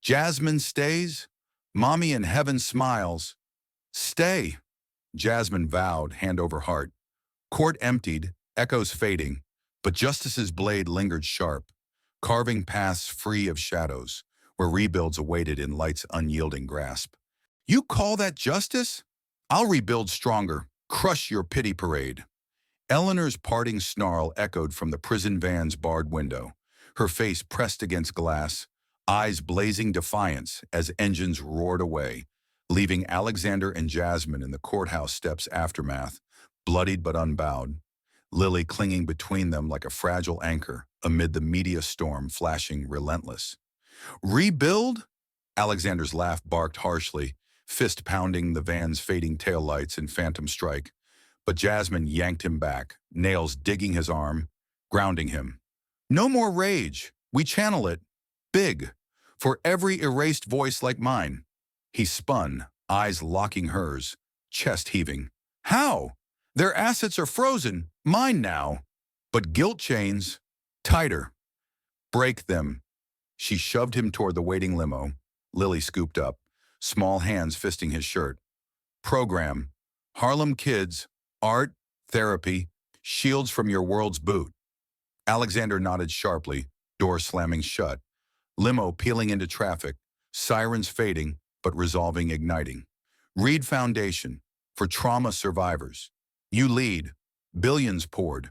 Jasmine stays. Mommy in heaven smiles. Stay. Jasmine vowed, hand over heart. Court emptied, echoes fading, but justice's blade lingered sharp, carving paths free of shadows, where rebuilds awaited in light's unyielding grasp. You call that justice? I'll rebuild stronger, crush your pity parade. Eleanor's parting snarl echoed from the prison van's barred window, her face pressed against glass, eyes blazing defiance as engines roared away, leaving Alexander and Jasmine in the courthouse steps' aftermath, bloodied but unbowed, Lily clinging between them like a fragile anchor amid the media storm flashing relentless. Rebuild? Alexander's laugh barked harshly, fist pounding the van's fading taillights in phantom strike, but Jasmine yanked him back, nails digging his arm, grounding him. No more rage. We channel it. Big. For every erased voice like mine. He spun, eyes locking hers, chest heaving. How? Their assets are frozen, mine now. But guilt chains, tighter. Break them. She shoved him toward the waiting limo. Lily scooped up, small hands fisting his shirt. Program. Harlem Kids. Art. Therapy. Shields from your world's boot. Alexander nodded sharply, door slamming shut. Limo peeling into traffic, sirens fading, but resolving igniting. Reed Foundation, for trauma survivors. You lead. Billions poured.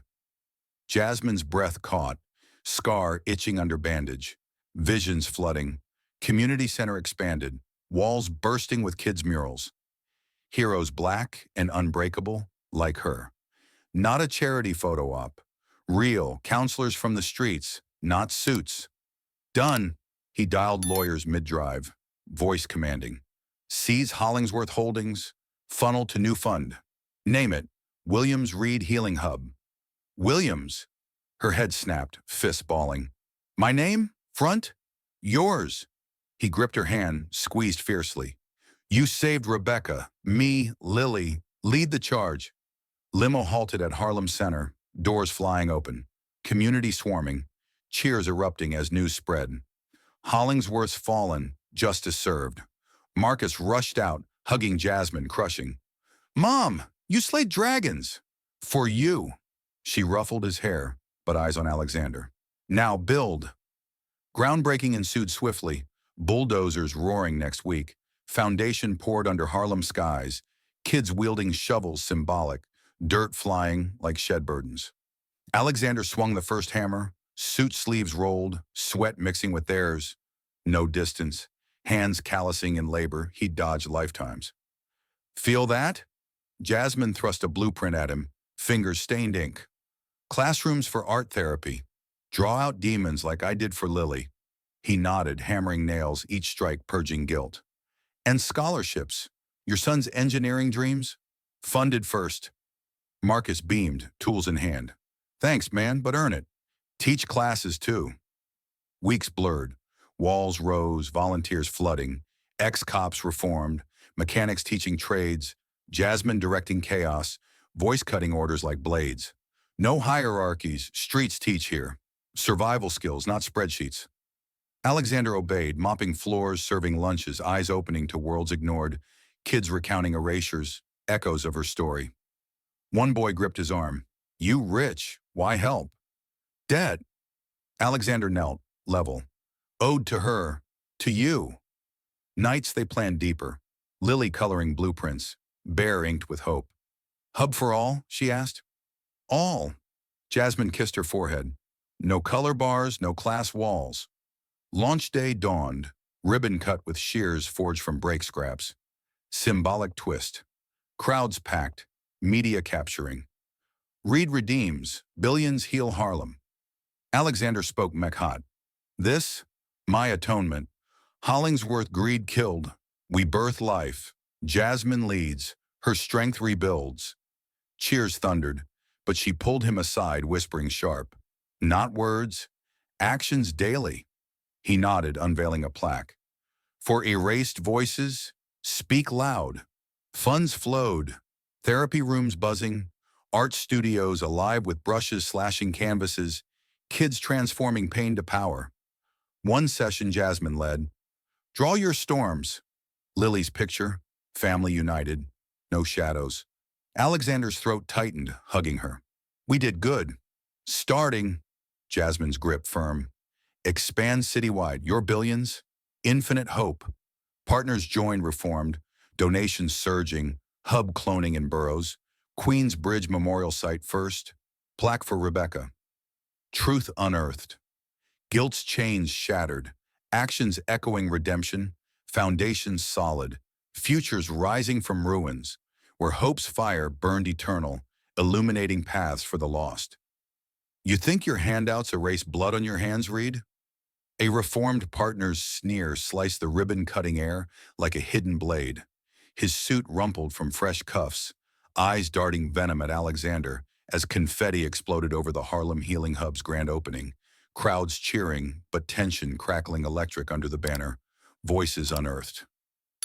Jasmine's breath caught, scar itching under bandage. Visions flooding. Community center expanded, walls bursting with kids' murals. Heroes black and unbreakable, like her. Not a charity photo op. Real counselors from the streets, not suits. Done. He dialed lawyers mid-drive, voice commanding. Seize Hollingsworth Holdings, funnel to new fund. Name it, Williams Reed Healing Hub. Williams. Her head snapped, fists balling. My name? Front? Yours. He gripped her hand, squeezed fiercely. You saved Rebecca, me, Lily. Lead the charge. Limo halted at Harlem Center, doors flying open. Community swarming, cheers erupting as news spread. Hollingsworth's fallen, justice served. Marcus rushed out, hugging Jasmine, crushing. Mom, you slayed dragons. For you. She ruffled his hair, but eyes on Alexander. Now build. Groundbreaking ensued swiftly, bulldozers roaring next week, foundation poured under Harlem skies, kids wielding shovels symbolic, dirt flying like shed burdens. Alexander swung the first hammer, suit sleeves rolled, sweat mixing with theirs. No distance, hands callousing in labor, he dodged lifetimes. Feel that? Jasmine thrust a blueprint at him, fingers stained ink. Classrooms for art therapy. Draw out demons like I did for Lily. He nodded, hammering nails, each strike purging guilt. And scholarships. Your son's engineering dreams? Funded first. Marcus beamed, tools in hand. Thanks, man, but earn it. Teach classes, too. Weeks blurred. Walls rose, volunteers flooding. Ex-cops reformed. Mechanics teaching trades. Jasmine directing chaos. Voice-cutting orders like blades. No hierarchies, streets teach here. Survival skills, not spreadsheets. Alexander obeyed, mopping floors, serving lunches, eyes opening to worlds ignored, kids recounting erasures, echoes of her story. One boy gripped his arm. You rich, why help? Debt. Alexander knelt, level. Ode to her, to you. Nights they planned deeper, Lily coloring blueprints, Bear inked with hope. Hub for all, she asked. All. Jasmine kissed her forehead. No color bars, no class walls. Launch day dawned, ribbon cut with shears forged from brake scraps. Symbolic twist. Crowds packed, media capturing. Reed redeems, billions heal Harlem. Alexander spoke mech-hot. This, my atonement. Hollingsworth greed killed. We birth life. Jasmine leads. Her strength rebuilds. Cheers thundered, but she pulled him aside, whispering sharp. Not words, actions daily. He nodded, unveiling a plaque. For erased voices, speak loud. Funds flowed, therapy rooms buzzing, art studios alive with brushes slashing canvases, kids transforming pain to power. One session Jasmine led. Draw your storms. Lily's picture, family united, no shadows. Alexander's throat tightened, hugging her. We did good. Starting, Jasmine's grip firm. Expand citywide, your billions, infinite hope. Partners joined reformed, donations surging, hub cloning in boroughs, Queens Bridge Memorial Site first, plaque for Rebecca. Truth unearthed. Guilt's chains shattered, actions echoing redemption, foundations solid, futures rising from ruins, where hope's fire burned eternal, illuminating paths for the lost. You think your handouts erase blood on your hands, Reed? A reformed partner's sneer sliced the ribbon-cutting air like a hidden blade. His suit rumpled from fresh cuffs, eyes darting venom at Alexander as confetti exploded over the Harlem Healing Hub's grand opening. Crowds cheering, but tension crackling electric under the banner. Voices unearthed.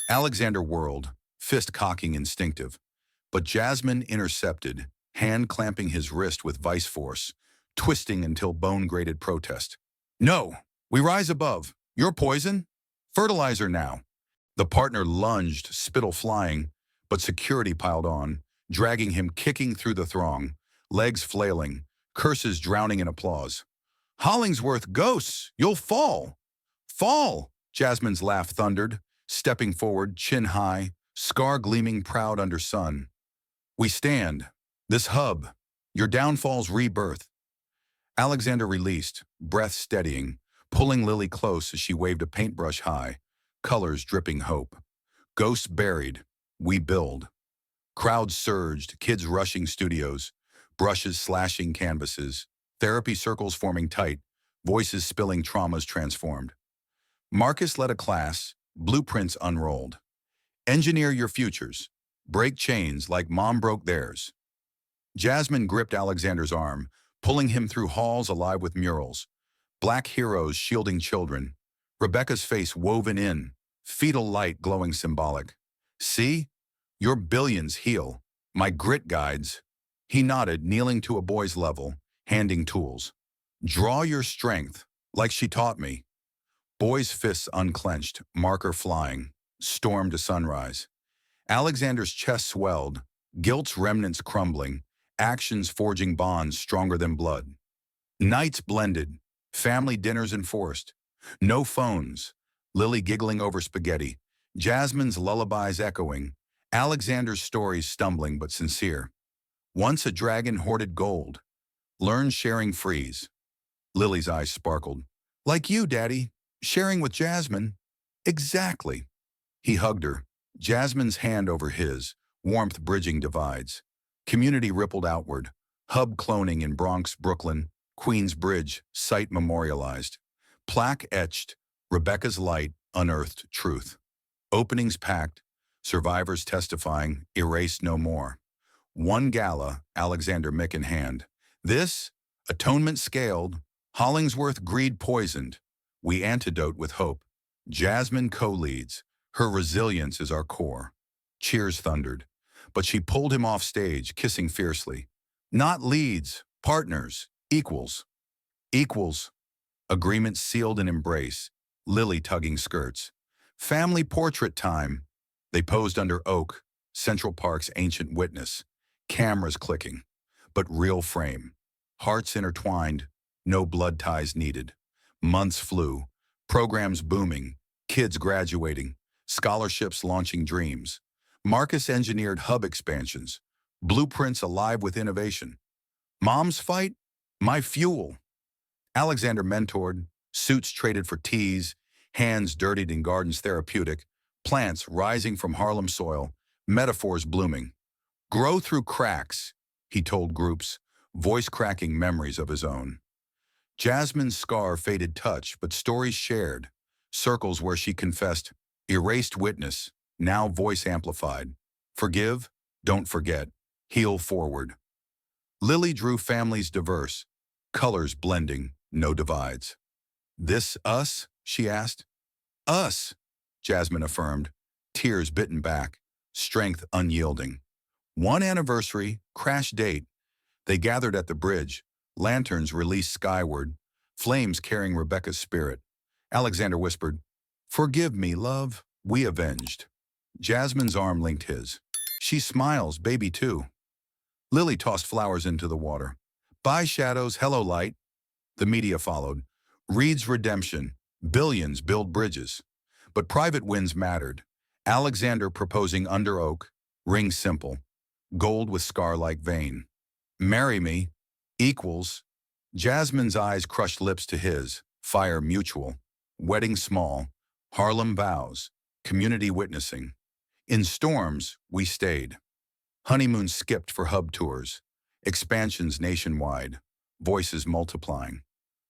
Alexander whirled, fist cocking instinctive. But Jasmine intercepted, hand clamping his wrist with vice force, twisting until bone-grated protest. No! We rise above. Your poison? Fertilizer now. The partner lunged, spittle flying, but security piled on, dragging him kicking through the throng, legs flailing, curses drowning in applause. Hollingsworth ghosts! You'll fall! Fall! Jasmine's laugh thundered, stepping forward, chin high, scar gleaming proud under sun. We stand. This hub. Your downfall's rebirth. Alexander released, breath steadying, pulling Lily close as she waved a paintbrush high, colors dripping hope. Ghosts buried, we build. Crowds surged, kids rushing studios, brushes slashing canvases, therapy circles forming tight, voices spilling traumas transformed. Marcus led a class, blueprints unrolled. Engineer your futures. Break chains like mom broke theirs. Jasmine gripped Alexander's arm, pulling him through halls alive with murals. Black heroes shielding children. Rebecca's face woven in, fetal light glowing symbolic. See? Your billions heal. My grit guides. He nodded, kneeling to a boy's level, handing tools. Draw your strength, like she taught me. Boy's fists unclenched, marker flying, storm to sunrise. Alexander's chest swelled, guilt's remnants crumbling, actions forging bonds stronger than blood. Nights blended, family dinners enforced. No phones, Lily giggling over spaghetti, Jasmine's lullabies echoing, Alexander's stories stumbling but sincere. Once a dragon hoarded gold. Learn sharing freeze. Lily's eyes sparkled. Like you, Daddy. Sharing with Jasmine. Exactly. He hugged her, Jasmine's hand over his, warmth bridging divides. Community rippled outward. Hub cloning in Bronx, Brooklyn, Queensbridge, site memorialized. Plaque etched, Rebecca's light, unearthed truth. Openings packed, survivors testifying, erased no more. One gala, Alexander Mick in hand. This, atonement scaled, Hollingsworth greed poisoned. We antidote with hope. Jasmine co-leads. Her resilience is our core. Cheers thundered. But she pulled him off stage, kissing fiercely. Not leads, partners, equals. Equals. Agreement sealed in embrace. Lily tugging skirts. Family portrait time. They posed under oak, Central Park's ancient witness. Cameras clicking. But real frame. Hearts intertwined. No blood ties needed. Months flew. Programs booming. Kids graduating. Scholarships launching dreams. Marcus engineered hub expansions. Blueprints alive with innovation. Mom's fight? My fuel. Alexander mentored. Suits traded for teas. Hands dirtied in gardens therapeutic. Plants rising from Harlem soil. Metaphors blooming. Grow through cracks, he told groups, voice cracking memories of his own. Jasmine's scar faded touch, but stories shared. Circles where she confessed, erased witness, now voice amplified. Forgive, don't forget, heal forward. Lily drew families diverse, colors blending, no divides. This us? She asked. Us, Jasmine affirmed, tears bitten back, strength unyielding. One anniversary, crash date. They gathered at the bridge, lanterns released skyward, flames carrying Rebecca's spirit. Alexander whispered, Forgive me, love, we avenged. Jasmine's arm linked his. She smiles, baby too. Lily tossed flowers into the water. Bye shadows, hello light. The media followed. Reed's redemption, billions build bridges. But private wins mattered. Alexander proposing under oak, ring simple, gold with scar-like vein. Marry me, equals. Jasmine's eyes crushed lips to his, fire mutual. Wedding small, Harlem vows, community witnessing. In storms, we stayed. Honeymoon skipped for hub tours, expansions nationwide, voices multiplying.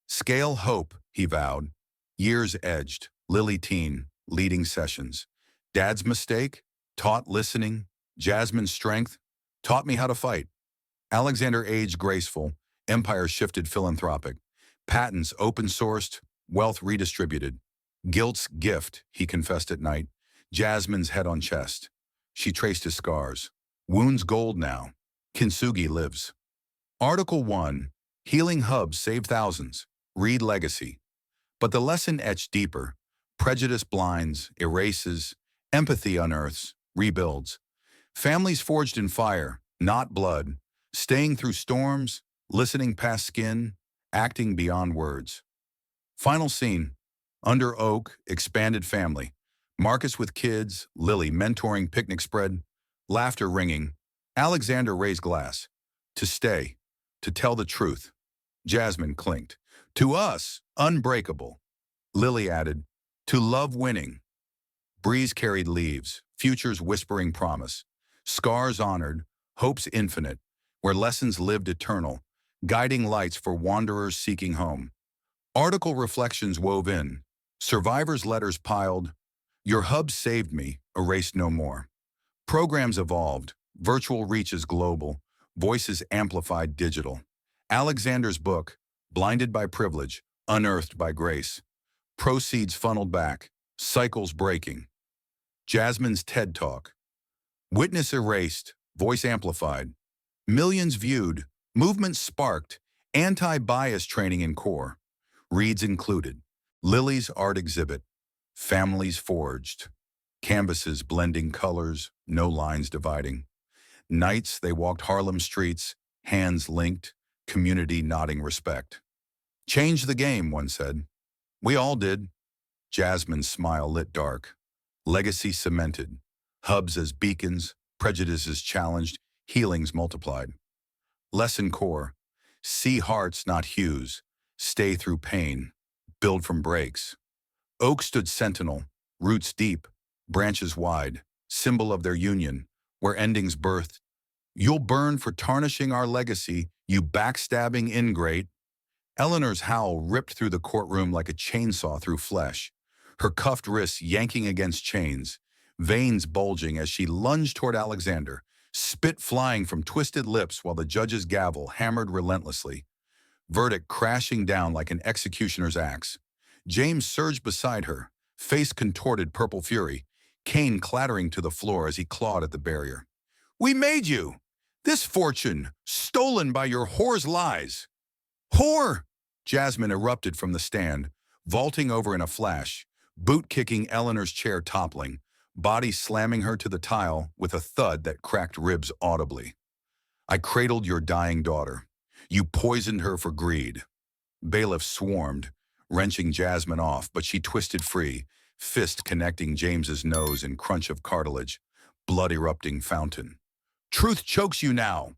Scale hope, he vowed. Years edged, Lily teen, leading sessions. Dad's mistake, taught listening. Jasmine's strength, taught me how to fight. Alexander aged graceful, empire shifted philanthropic. Patents open-sourced, wealth redistributed. Guilt's gift, he confessed at night. Jasmine's head on chest. She traced his scars. Wounds gold now. Kintsugi lives. Article 1. Healing hubs save thousands. Read legacy. But the lesson etched deeper. Prejudice blinds, erases. Empathy unearths, rebuilds. Families forged in fire, not blood. Staying through storms, listening past skin, acting beyond words. Final scene. Under oak, expanded family. Marcus with kids, Lily mentoring picnic spread, laughter ringing. Alexander raised glass. To stay, to tell the truth. Jasmine clinked. To us, unbreakable. Lily added, to love winning. Breeze carried leaves, futures whispering promise. Scars honored, hopes infinite, where lessons lived eternal, guiding lights for wanderers seeking home. Article reflections wove in, survivors' letters piled, your hub saved me, erased no more. Programs evolved, virtual reaches global, voices amplified digital. Alexander's book, Blinded by Privilege, Unearthed by Grace. Proceeds funneled back, cycles breaking. Jasmine's TED Talk. Witness erased, voice amplified. Millions viewed, movement sparked, anti-bias training in core. Reads included. Lily's art exhibit. Families forged. Canvases blending colors, no lines dividing. Nights they walked Harlem streets, hands linked, community nodding respect. Change the game, one said. We all did. Jasmine's smile lit dark. Legacy cemented. Hubs as beacons, prejudices challenged, healings multiplied. Lesson core. See hearts, not hues. Stay through pain. Build from breaks. Oak stood sentinel, roots deep, branches wide, symbol of their union, where endings birthed. You'll burn for tarnishing our legacy, you backstabbing ingrate. Eleanor's howl ripped through the courtroom like a chainsaw through flesh, her cuffed wrists yanking against chains, veins bulging as she lunged toward Alexander, spit flying from twisted lips while the judge's gavel hammered relentlessly. Verdict crashing down like an executioner's axe. James surged beside her, face contorted purple fury, cane clattering to the floor as he clawed at the barrier. We made you! This fortune, stolen by your whore's lies! Whore! Jasmine erupted from the stand, vaulting over in a flash, boot-kicking Eleanor's chair toppling, body slamming her to the tile with a thud that cracked ribs audibly. I cradled your dying daughter. You poisoned her for greed. Bailiffs swarmed, wrenching Jasmine off, but she twisted free, fist connecting James's nose in crunch of cartilage, blood erupting fountain. Truth chokes you now,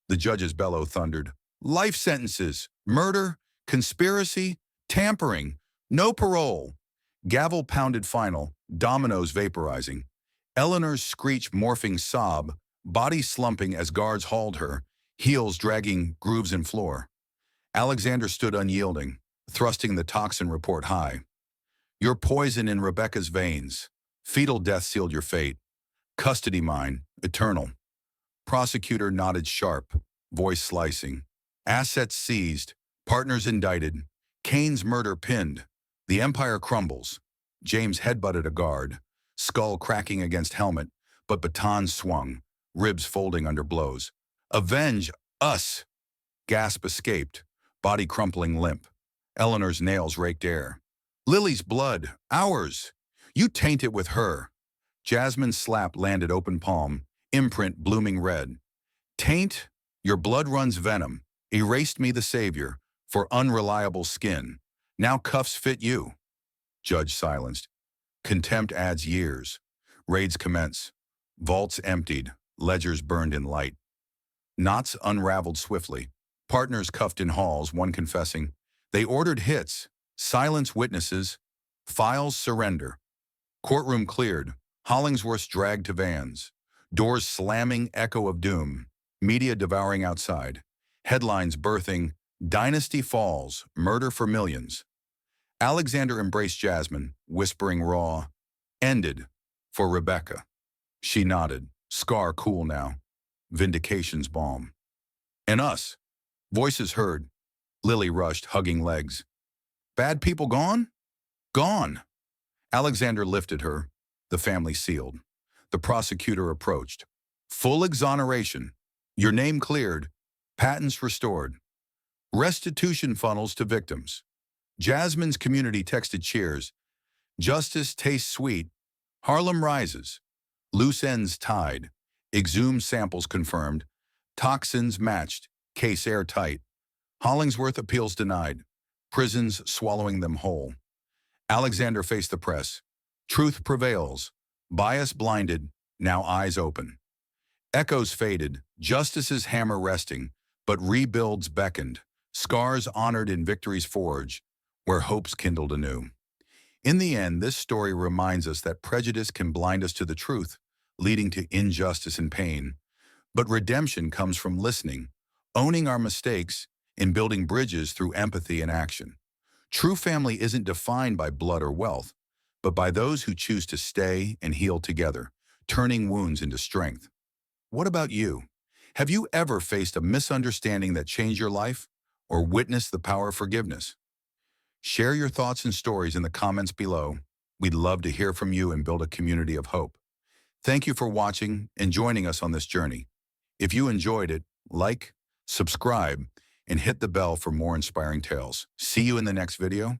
the judge's bellow thundered. Life sentences, murder, conspiracy, tampering, no parole. Gavel pounded final, dominoes vaporizing. Eleanor's screech morphing sob, body slumping as guards hauled her, heels dragging grooves in floor. Alexander stood unyielding, thrusting the toxin report high. Your poison in Rebecca's veins. Fetal death sealed your fate. Custody mine, eternal. Prosecutor nodded sharp, voice slicing. Assets seized, partners indicted. Kane's murder pinned. The empire crumbles. James headbutted a guard, skull cracking against helmet, but baton swung, ribs folding under blows. Avenge us! Gasp escaped, body crumpling limp. Eleanor's nails raked air. Lily's blood, ours! You taint it with her. Jasmine's slap landed open palm, imprint blooming red. Taint, your blood runs venom, erased me the savior, for unreliable skin. Now cuffs fit you. Judge silenced. Contempt adds years. Raids commence. Vaults emptied, ledgers burned in light. Knots unraveled swiftly. Partners cuffed in halls, one confessing. They ordered hits. Silence witnesses. Files surrender. Courtroom cleared. Hollingsworth dragged to vans. Doors slamming, echo of doom. Media devouring outside. Headlines birthing. Dynasty falls. Murder for millions. Alexander embraced Jasmine, whispering raw. Ended. For Rebecca. She nodded. Scar cool now. Vindication's balm. And us. Voices heard. Lily rushed, hugging legs. Bad people gone? Gone. Alexander lifted her. The family sealed. The prosecutor approached. Full exoneration. Your name cleared. Patents restored. Restitution funnels to victims. Jasmine's community texted cheers. Justice tastes sweet. Harlem rises. Loose ends tied. Exhumed samples confirmed. Toxins matched. Case airtight. Hollingsworth appeals denied. Prisons swallowing them whole. Alexander faced the press. Truth prevails. Bias blinded. Now eyes open. Echoes faded. Justice's hammer resting. But rebuilds beckoned. Scars honored in victory's forge, where hopes kindled anew. In the end, this story reminds us that prejudice can blind us to the truth, leading to injustice and pain. But redemption comes from listening, owning our mistakes, and building bridges through empathy and action. True family isn't defined by blood or wealth, but by those who choose to stay and heal together, turning wounds into strength. What about you? Have you ever faced a misunderstanding that changed your life, or witnessed the power of forgiveness? Share your thoughts and stories in the comments below. We'd love to hear from you and build a community of hope. Thank you for watching and joining us on this journey. If you enjoyed it, like, subscribe, and hit the bell for more inspiring tales. See you in the next video.